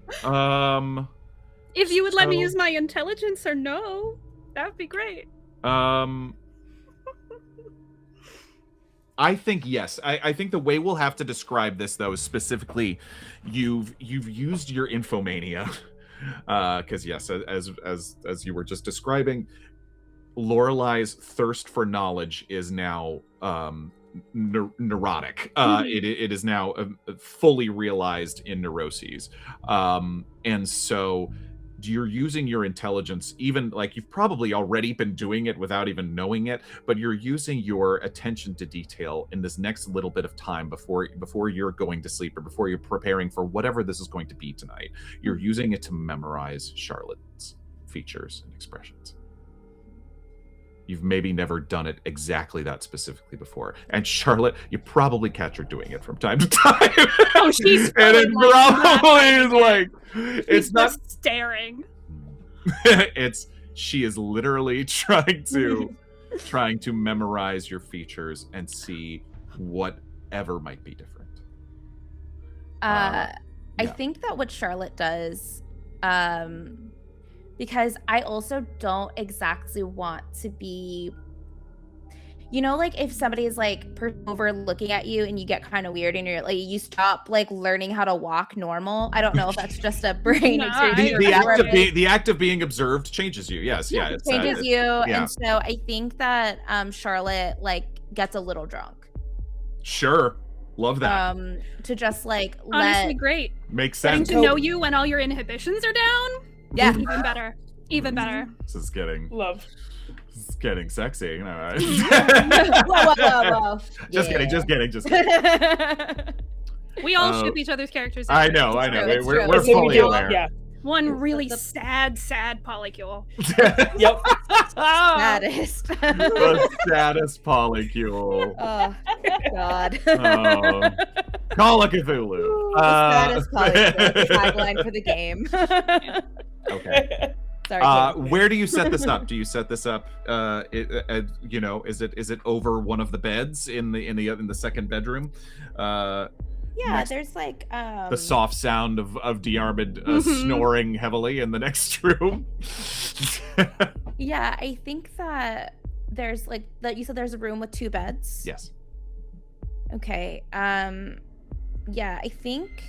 If you would let me So- use my intelligence or no, that would be great. I think yes. I think the way we'll have to describe this though is specifically you've used your infomania. Because yes, as you were just describing, Lorelei's thirst for knowledge is now neurotic. It is now fully realized in neuroses. And so you're using your intelligence, even like you've probably already been doing it without even knowing it, but you're using your attention to detail in this next little bit of time before you're going to sleep or before you're preparing for whatever this is going to be tonight. You're using it to memorize Charlotte's features and expressions. You've maybe never done it exactly that specifically before. And Charlotte, you probably catch her doing it from time to time. Oh, she's and it probably is like it's not just staring. She is literally trying to memorize your features and see whatever might be different. I think that what Charlotte does, because I also don't exactly want to be, like if somebody is like over looking at you and you get kind of weird and you're like, you stop like learning how to walk normal. I don't know if that's just a brain experience. The act of being observed changes you. Yes. Yeah. It changes you. Yeah. And so I think that Charlotte like gets a little drunk. Sure. Love that. To just like honestly great. Makes sense. Getting to know you when all your inhibitions are down. Yeah. Even better. Even better. This is getting sexy. All right. Whoa. Just kidding. We all ship each other's characters. I know. We're fully aware. Yeah. One really sad polycule. Yep. Saddest. The saddest polycule. Oh, God. Call a Cthulhu. Saddest polycule. Tagline for the game. Okay. Sorry. Where do you set this up? Do you set this up? Is it over one of the beds in the second bedroom? Yeah, there's like the soft sound of Diarmid snoring heavily in the next room. Yeah, I think that there's like that. You said there's a room with 2 beds. Yes. Okay. Yeah, I think.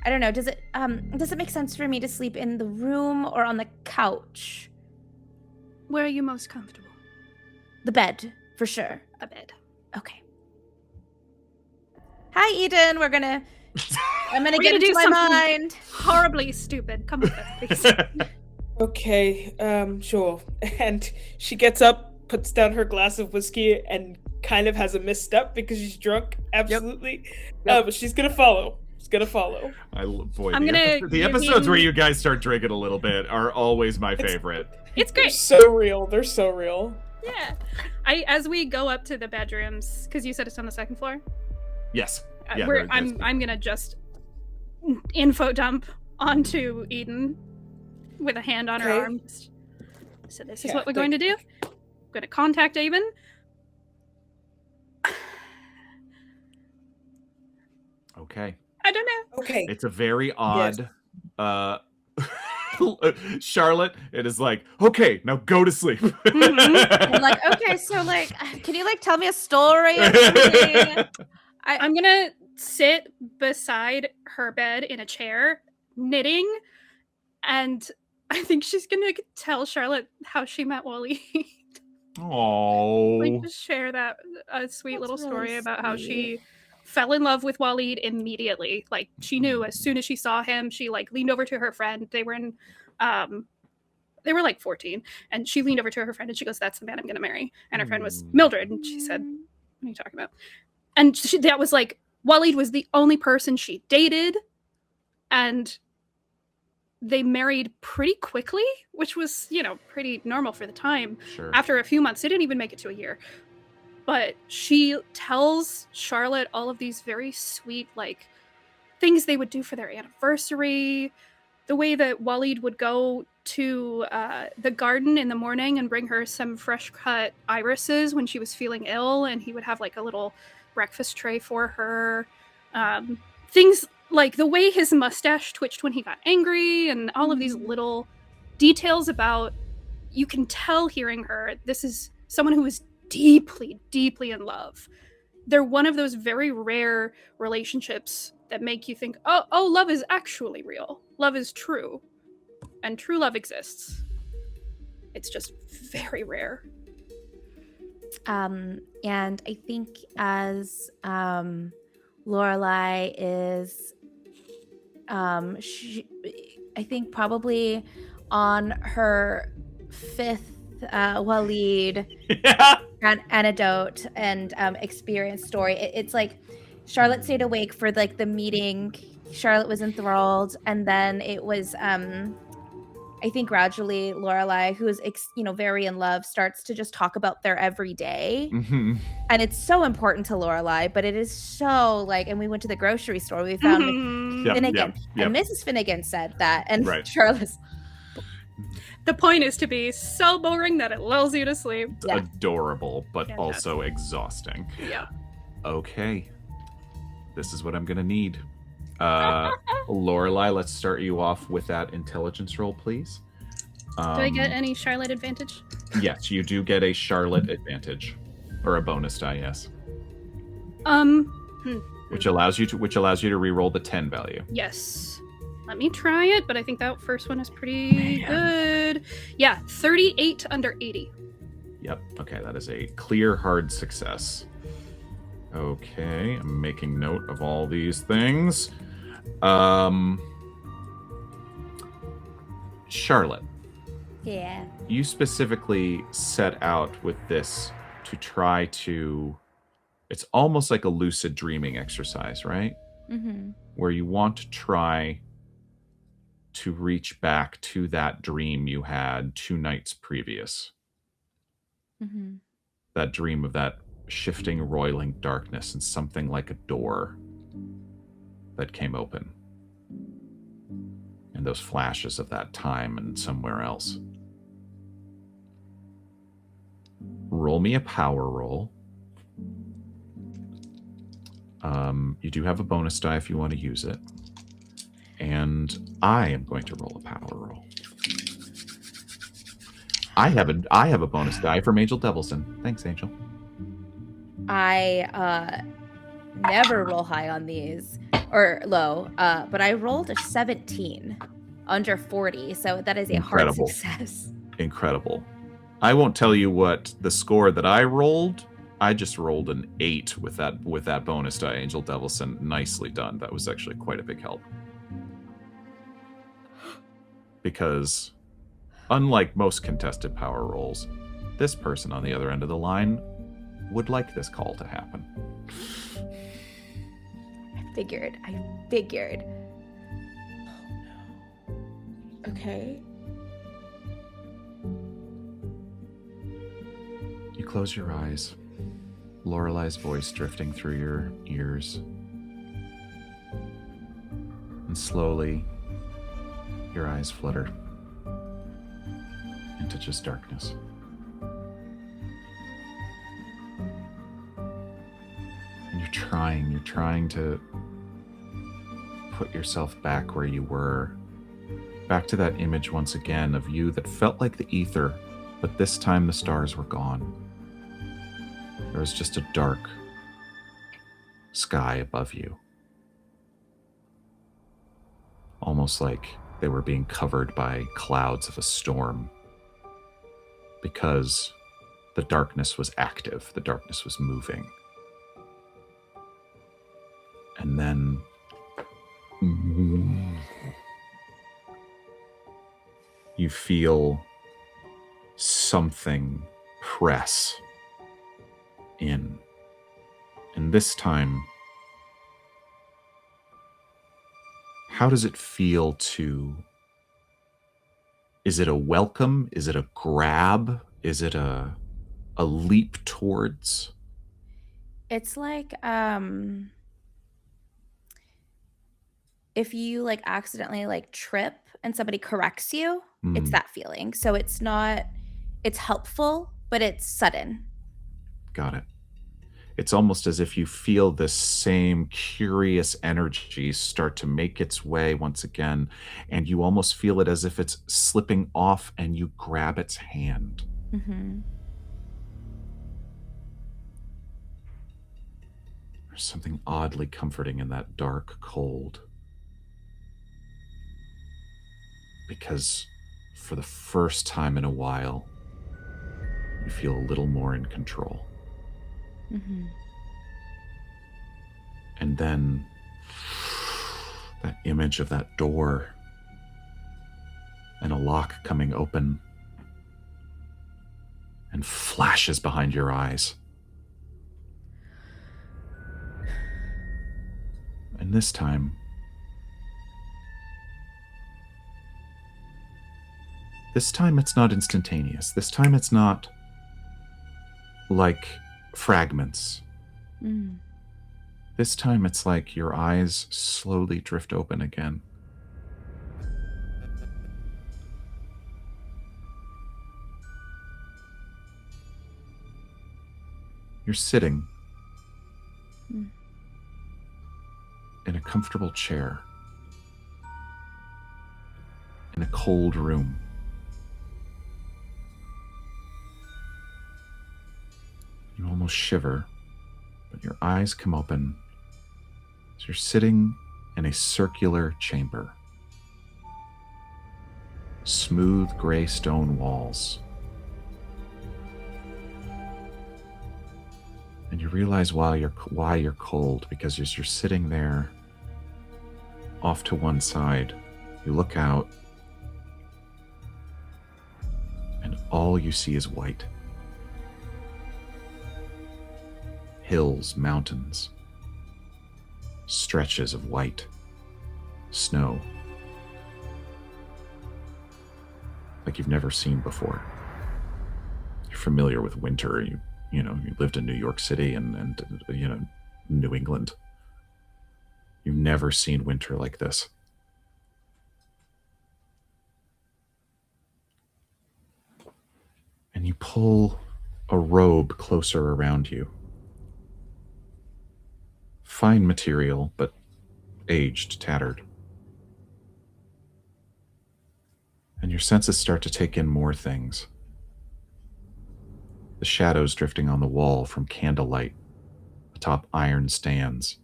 I don't know. Does it make sense for me to sleep in the room or on the couch? Where are you most comfortable? The bed, for sure. A bed. Okay. Hi, Eden. I'm gonna get into my mind. Horribly stupid. Come with us, please. Okay, sure. And she gets up, puts down her glass of whiskey, and kind of has a misstep because she's drunk. Absolutely. Yep. But she's gonna follow. The episodes where you guys start drinking a little bit are always my favorite. It's great. They're so real. Yeah. As we go up to the bedrooms, because you said it's on the second floor. Yes. I'm gonna just info dump onto Eden with a hand on her arm. So this is what we're going to do. I'm going to contact Aben. Okay. I don't know. Okay. It's a very odd Charlotte, it is like, okay, now go to sleep. I'm like, okay, so like, can you like tell me a story or something? I'm gonna sit beside her bed in a chair, knitting, and I think she's gonna tell Charlotte how she met Wally. Oh, like just share that sweet little story about how she fell in love with Waleed immediately. Like she knew as soon as she saw him, she like leaned over to her friend. They were in they were like 14, and she leaned over to her friend and she goes, "That's the man I'm gonna marry." And her friend was Mildred, and she said, "What are you talking about?" And that was like, Waleed was the only person she dated, and they married pretty quickly, which was, you know, pretty normal for the time. Sure. After a few months, they didn't even make it to a year. But she tells Charlotte all of these very sweet, like, things they would do for their anniversary. The way that Waleed would go to the garden in the morning and bring her some fresh cut irises when she was feeling ill, and he would have like a little breakfast tray for her. Things like the way his mustache twitched when he got angry, and all of these little details about, you can tell hearing her, this is someone who is deeply, deeply in love. They're one of those very rare relationships that make you think, oh, love is actually real. Love is true. And true love exists. It's just very rare. And I think as Lorelei is, I think probably on her 5th Waleed Yeah. anecdote and experience story. It's like Charlotte stayed awake for like the meeting. Charlotte was enthralled, and then it was I think gradually Lorelei, who is very in love, starts to just talk about their everyday. Mm-hmm. And it's so important to Lorelei, but it is so like, and we went to the grocery store, we found Mhm. Finnegan, Yep. and Mrs. Finnegan said that, and Right. Charlotte's The point is to be so boring that it lulls you to sleep. Yeah. Adorable, but Fantastic. also exhausting. Yeah. Okay. This is what I'm gonna need. Lorelei, let's start you off with that intelligence roll, please. Do I get any Charlotte advantage? Yes, you do get a Charlotte advantage. Or a bonus die, yes. Which allows you to re-roll the 10 value. Yes. Let me try it, but I think that first one is pretty good. Yeah, 38 under 80. Yep. Okay, that is a clear, hard success. Okay, I'm making note of all these things. Charlotte, yeah. you specifically set out with this to try to... It's almost like a lucid dreaming exercise, right? Mm-hmm. Where you want to try to reach back to that dream you had 2 nights previous. Mm-hmm. That dream of that shifting, roiling darkness and something like a door that came open. And those flashes of that time and somewhere else. Roll me a power roll. You do have a bonus die if you want to use it. And I am going to roll a power roll. I have a bonus die from Angel Devilson. Thanks, Angel. I never roll high on these, or low, but I rolled a 17 under 40, so that is a Incredible. hard success. Incredible. I won't tell you what the score that I rolled. I just rolled an 8 with that bonus die, Angel Devilson. Nicely done. That was actually quite a big help. Because unlike most contested power rolls, this person on the other end of the line would like this call to happen. I figured. Okay. You close your eyes. Lorelei's voice drifting through your ears. And slowly, your eyes flutter into just darkness. And you're trying to put yourself back where you were. Back to that image once again of you that felt like the ether, but this time the stars were gone. There was just a dark sky above you. Almost like they were being covered by clouds of a storm. Because the darkness was active, the darkness was moving. And then... you feel something press in. And this time, how does it feel to... Is it a welcome? Is it a grab? Is it a leap towards? It's like if you like accidentally like trip and somebody corrects you, it's that feeling. So it's helpful, but it's sudden. Got it. It's almost as if you feel this same curious energy start to make its way once again, and you almost feel it as if it's slipping off and you grab its hand. Mm-hmm. There's something oddly comforting in that dark cold. Because for the first time in a while, you feel a little more in control. Mm-hmm. And then that image of that door and a lock coming open and flashes behind your eyes. And this time, it's not instantaneous. This time it's not like fragments. Mm. This time it's like your eyes slowly drift open again. You're sitting in a comfortable chair in a cold room. You almost shiver, but your eyes come open as you're sitting in a circular chamber. Smooth gray stone walls. And you realize why you're cold, because as you're sitting there off to one side, you look out and all you see is white. Hills, mountains, stretches of white snow, like you've never seen before. You're familiar with winter. You lived in New York City and New England. You've never seen winter like this. And you pull a robe closer around you. Fine material, but aged, tattered. And your senses start to take in more things. The shadows drifting on the wall from candlelight atop iron stands.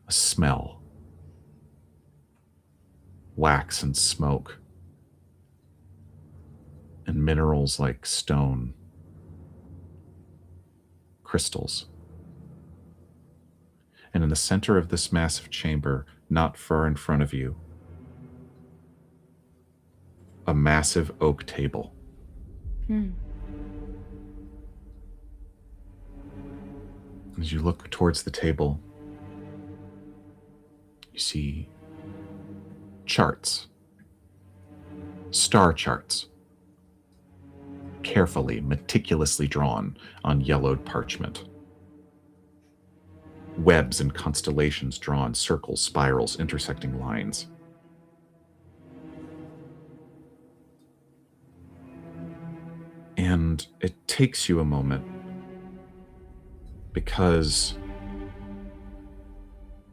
A smell. Wax and smoke. And minerals like stone. Crystals. And in the center of this massive chamber, not far in front of you, a massive oak table. As you look towards the table, you see charts, star charts, carefully, meticulously drawn on yellowed parchment. Webs and constellations drawn, circles, spirals, intersecting lines. And it takes you a moment because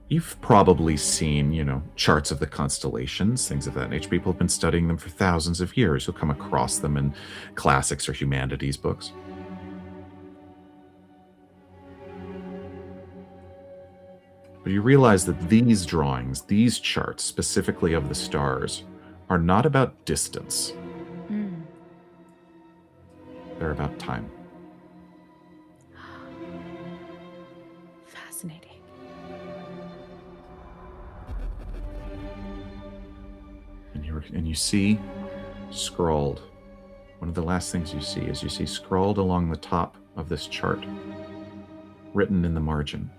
you've probably seen, charts of the constellations, things of that nature. People have been studying them for thousands of years. You'll come across them in classics or humanities books. But you realize that these drawings, these charts, specifically of the stars, are not about distance. They're about time. Fascinating. And you see scrawled, one of the last things you see is scrawled along the top of this chart, written in the margin.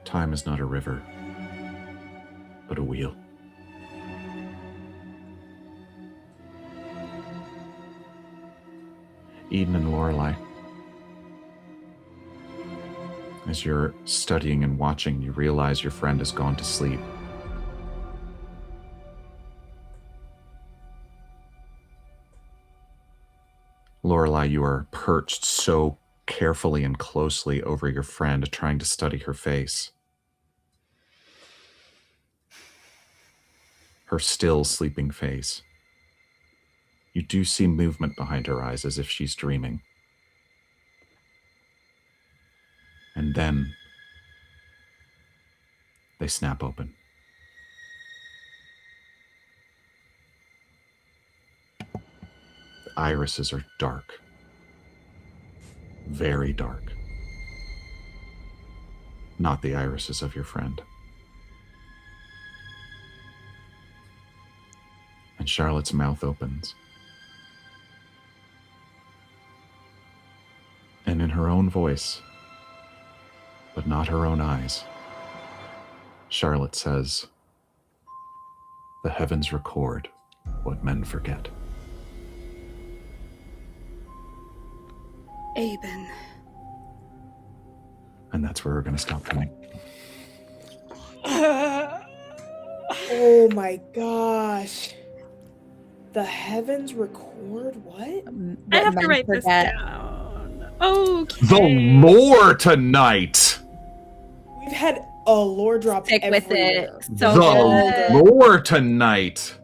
Time is not a river, but a wheel. Eden and Lorelei, as you're studying and watching, you realize your friend has gone to sleep. Lorelei, you are perched so carefully and closely over your friend, trying to study her face. Her still sleeping face. You do see movement behind her eyes as if she's dreaming. And then They snap open. The irises are dark. Very dark. Not the irises of your friend. And Charlotte's mouth opens. And in her own voice, but not her own eyes, Charlotte says, "The heavens record what men forget." Aben. And that's where we're going to stop tonight. Oh my gosh. The heavens record what? I have to write this down. Okay. The lore tonight! We've had a lore drop Stick with it. everywhere. So The good. lore tonight!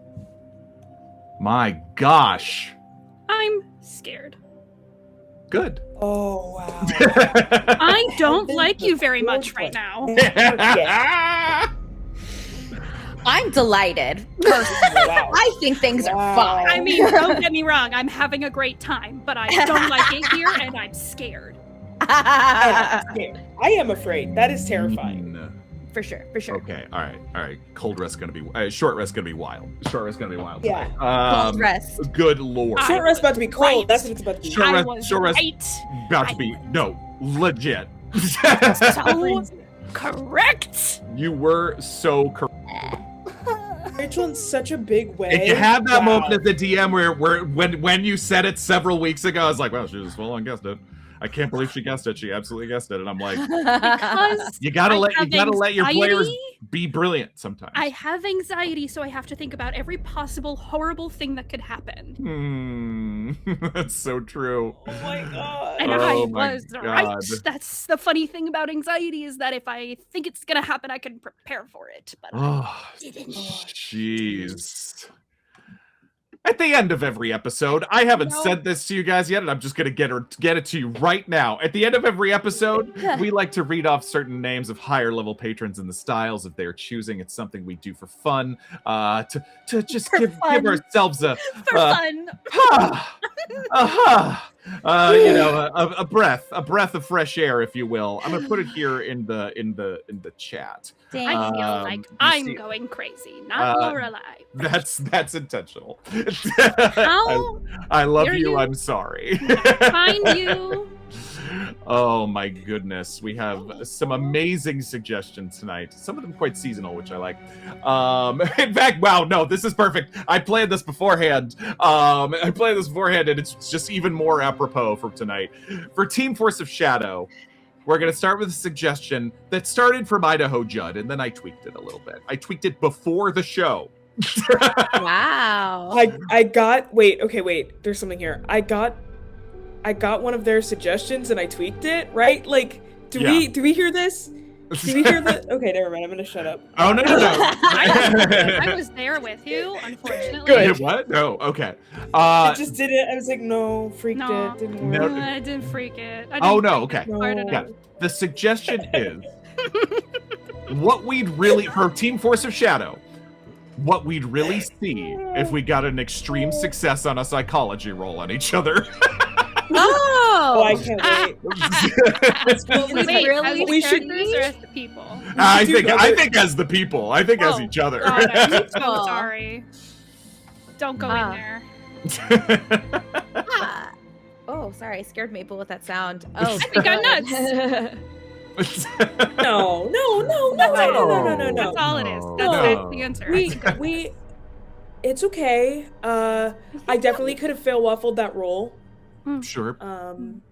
My gosh. I'm scared. Good. Oh wow. I don't Heavens like you very record much right what? now. I'm delighted. Personally, Wow. I think things are Wow. fine. I mean, don't get me wrong, I'm having a great time, but I don't like it here and I'm scared. I'm scared. I am afraid. That is terrifying. For sure, for sure. Okay, all right. Cold rest gonna be short rest gonna be wild. Short rest gonna be wild. Yeah. Cold rest. Good lord. I Short rest about to be cold. right. That's what it's about to be. Short I rest- was short rest. right. About to be legit. So correct. You were so correct. Rachel in such a big way. If you had that Wow. moment at the DM where when you said it several weeks ago, I was like, well, she just full on guessed it. I can't believe she guessed it. She absolutely guessed it. And I'm like, Because you gotta I let your have players anxiety. be brilliant sometimes. I have anxiety, so I have to think about every possible horrible thing that could happen. That's so true. Oh my god. And Oh I my was God. right. That's the funny thing about anxiety is that if I think it's gonna happen, I can prepare for it. But I Oh, didn't. jeez. At the end of every episode, I haven't No. said this to you guys yet, and I'm just going to get it to you right now. At the end of every episode, we like to read off certain names of higher level patrons and the styles of their choosing. It's something we do for fun, to just For give fun. ourselves a For fun. a breath of fresh air, if you will. I'm gonna put it here in the chat. Dang. I feel Um, like you I'm see- going crazy, not Lorelei. That's intentional. How I love dare you. you I'm sorry. find you? Oh my goodness, we have some amazing suggestions tonight. Some of them quite seasonal, which I like. In fact, wow, no, this is perfect. I planned this beforehand. And it's just even more apropos for tonight. For Team Force of Shadow, we're going to start with a suggestion that started from Idaho Judd, and then I tweaked it a little bit. I tweaked it before the show. Wow. I got wait, there's something here. I got one of their suggestions and I tweaked it, right? Like, do we hear this? Do we hear that? Okay, never mind. I'm gonna shut up. Oh, no. I was there with you, unfortunately. Good. What? No, okay. I just did it. I was like, no, freaked No. it. Didn't work. No. I didn't freak it. I Oh, didn't no, freak okay. it hard No. enough. The suggestion is what we'd really, for Team Force of Shadow, what we'd really see if we got an extreme success on a psychology roll on each other. Oh, I Oh. can't wait. Wait, really as the we should characters or as the people? I Dude, think as the people. I think as Oh, each other. God, I'm so Oh. sorry. Don't go in Ah. there. Ah. Oh, sorry, I scared Maple with that sound. Oh, I think I'm God. No. That's all it is. That's No. the answer. We it's okay. I definitely could have fail waffled that roll. Sure.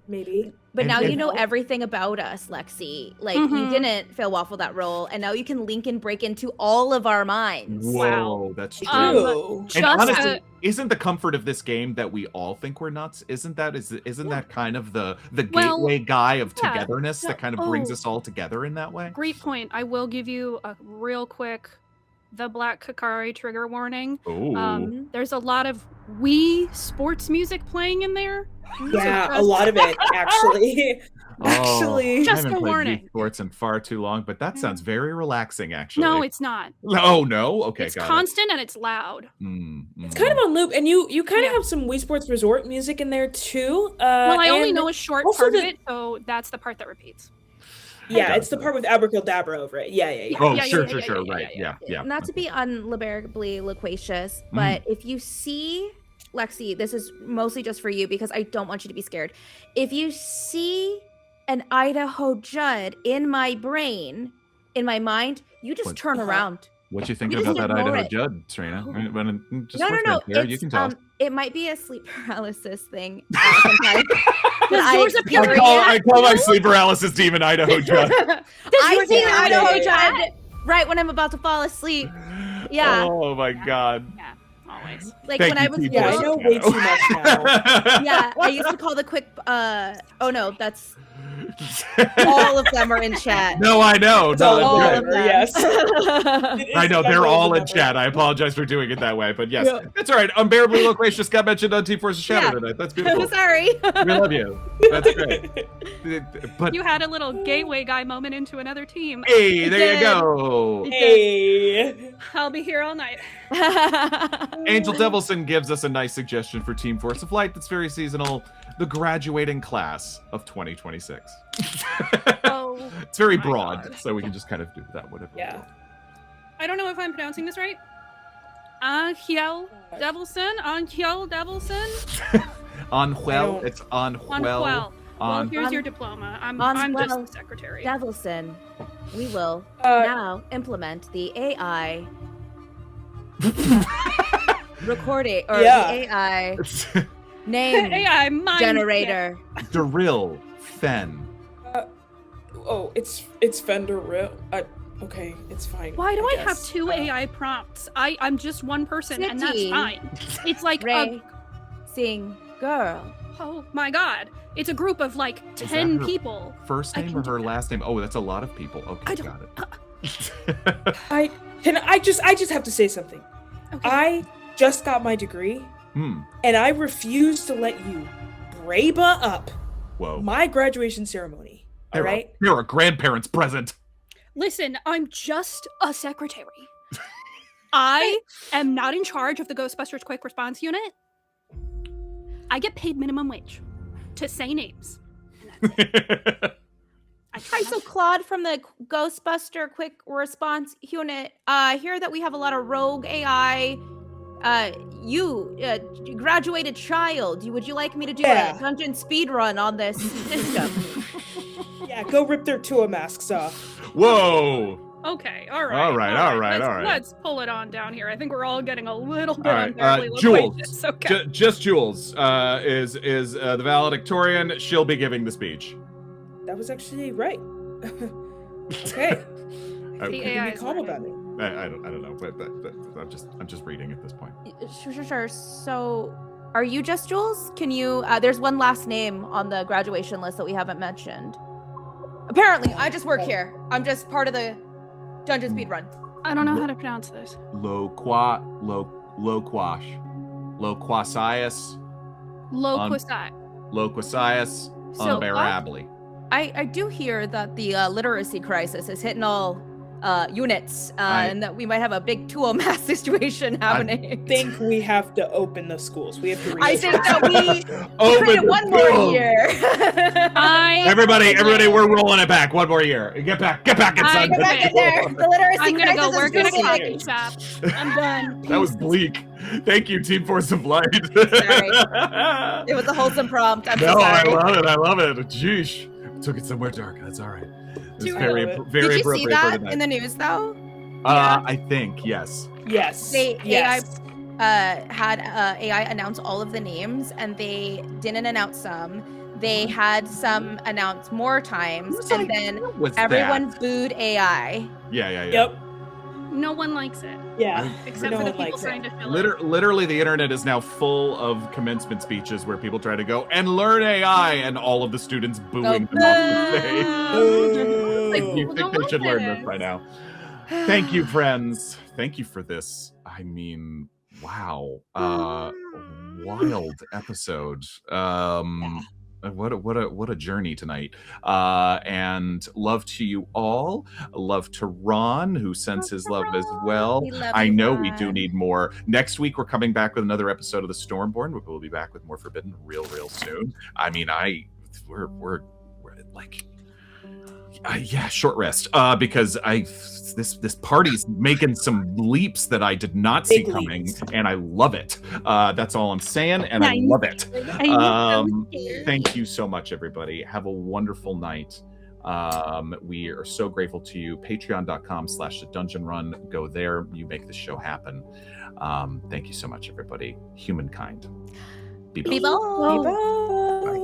Maybe. But now And- you know everything about us, Lexi. Like, you Mhm. didn't fail waffle that roll, and now you can link and break into all of our minds. Whoa, Wow. that's true. Ew. And Just honestly, isn't the comfort of this game that we all think we're nuts? Isn't that kind of the Well, gateway guy of yeah. togetherness that kind of brings Oh. us all together in that way? Great point. I will give you a real quick the Black Kakari trigger warning. Oh, There's a lot of Wii sports music playing in there. Yeah, a lot of it actually. Actually. I Just haven't a played warning. Wii Sports in far too long, but that sounds very relaxing, actually. No, it's not. Oh, no? Okay, It's got constant and it's loud. it. It's kind of on loop, and you kind of Yeah. have some Wii Sports Resort music in there too. Well, I only and know a short also part of the- it, so that's the part that repeats. Yeah, it's the Gotcha. part with Abracadabra over it. Yeah. Oh, Yeah, sure, yeah, sure, yeah, sure. yeah, Right. yeah, Yeah. Not to be unliberally loquacious, but if you see Lexi, this is mostly just for you because I don't want you to be scared. If you see an Idaho Judd in my brain, in my mind, you just What? turn around. What you think You about just that ignore Idaho it. Judd, Serena? Just No. There. You It's, can tell. it might be a sleep paralysis thing sometimes. But Does yours appear experience- I call my sleep paralysis demon Idaho Judd. I yours see the appear Idaho like that? Judd right when I'm about to fall asleep. Yeah. Oh my God. Yeah, always. Like Thank when I you, was T-Force. Yeah, I little. know way too much now. Yeah, I used to call the quick oh no, that's all of them are in chat. No, I know. It's No, all all that's of good. number, them. yes. I know they're Definitely all the in number. chat. I apologize for doing it that way, but yes, Yeah. that's all right. Unbearably loquacious got mentioned on T-Force's Shadow Yeah. tonight. That's beautiful. Sorry. We love you. That's great. But You had a little gateway guy moment into another team. hey, there you did. go. Hey. I'll be here all night. Angel Devilson gives us a nice suggestion for Team Force of Light that's very seasonal. The graduating class of 2026. Oh, It's very my broad, God. so we can just kind of do that whatever. we Yeah. want. I don't know if I'm pronouncing this right. Angel Devilson? Angel Devilson? Anhuel, don't- it's Anhuel. Well, well, On here's your diploma. I'm Anjuel. just the secretary. Devilson, we will Uh, now implement the AI recording or Yeah. the AI name AI mind generator. Daryl Fen. Oh, it's Fender Real. Okay, it's fine. Why do I have guess. two AI prompts? I'm just one person, and that's City. fine. It's like Ray, sing girl. oh my god, it's a group of like that 10 her- people. First I name can or do her that. last name? Oh, that's a lot of people. Okay, I don't- got it. I just have to say something. Okay. I just got my degree, Hmm. and I refuse to let you braba up Whoa. my graduation ceremony. All right? You're a grandparent's present. Listen, I'm just a secretary. I am not in charge of the Ghostbusters Quick Response Unit. I get paid minimum wage to say names. And that's it. I try Hi, not so to- Claude from the Ghostbuster Quick Response Unit. I hear that we have a lot of rogue AI. You graduated child. Would you like me to do Yeah. a dungeon speed run on this system? Yeah, go rip their Tua masks off. Whoa. Okay, all right. All right, all right, let's, all right. Let's pull it on down here. I think we're all getting a little bit All right, unbearably Jules. loquacious. Okay. Just Jules is the valedictorian. She'll be giving the speech. That was actually right. Okay. The You AI can be is calm learning. about it. I don't know, but I'm just reading at this point. Sure. So, are you just Jules? Can you? There's one last name on the graduation list that we haven't mentioned. Apparently, I just work here. I'm just part of the dungeon speed run. I don't know how to pronounce this. Loquash, loquasius, Loquisite. loquasius, So, unbearably. I do hear that the literacy crisis is hitting all units, and that we might have a big tool mass situation happening. I think we have to open the schools. We have to. I think that we Open create the one more schools. year. Everybody, we're rolling it back. One more year. Get back inside. Get Get back in there. The literacy I'm gonna go crisis work is in a looming. coffee shop. I'm done. That was bleak. Thank you, Team Force of Light. Sorry. It was a wholesome prompt. I'm so No, I sorry. love it. Jeesh. Took it somewhere dark. That's all right. It's Too very, love it. very Did you appropriate see for that tonight. in the news though? I think, yes. Yes. Yes. yes. Had AI announce all of the names, and they didn't announce some. They had some announce more times, and then What's everyone booed AI. Yeah. Yep. No one likes it. Yeah. Except No for the one people likes trying it. to fill it. Literally, the internet is now full of commencement speeches where people try to go and learn AI, and all of the students booing them off the stage. Like, you Boo. think they should learn this by now. Thank you, friends. Thank you for this. I mean, wow. Wild episode. what a journey tonight. And love to you all. Love to Ron, who sends his love as well. We love I you, know we do Ron. need more. Next week we're coming back with another episode of the Stormborn. We'll be back with more Forbidden real soon. I mean, we're like, yeah, short rest because this party's making some leaps that I did not see Big coming, leaps. and I love it. That's all I'm saying, and I Nice. love it. I know, so scared. Thank you so much, everybody. Have a wonderful night. We are so grateful to you. Patreon.com/The Dungeon Run. Go there. You make this show happen. Thank you so much, everybody. Humankind. Be blessed. Be bold. Bye.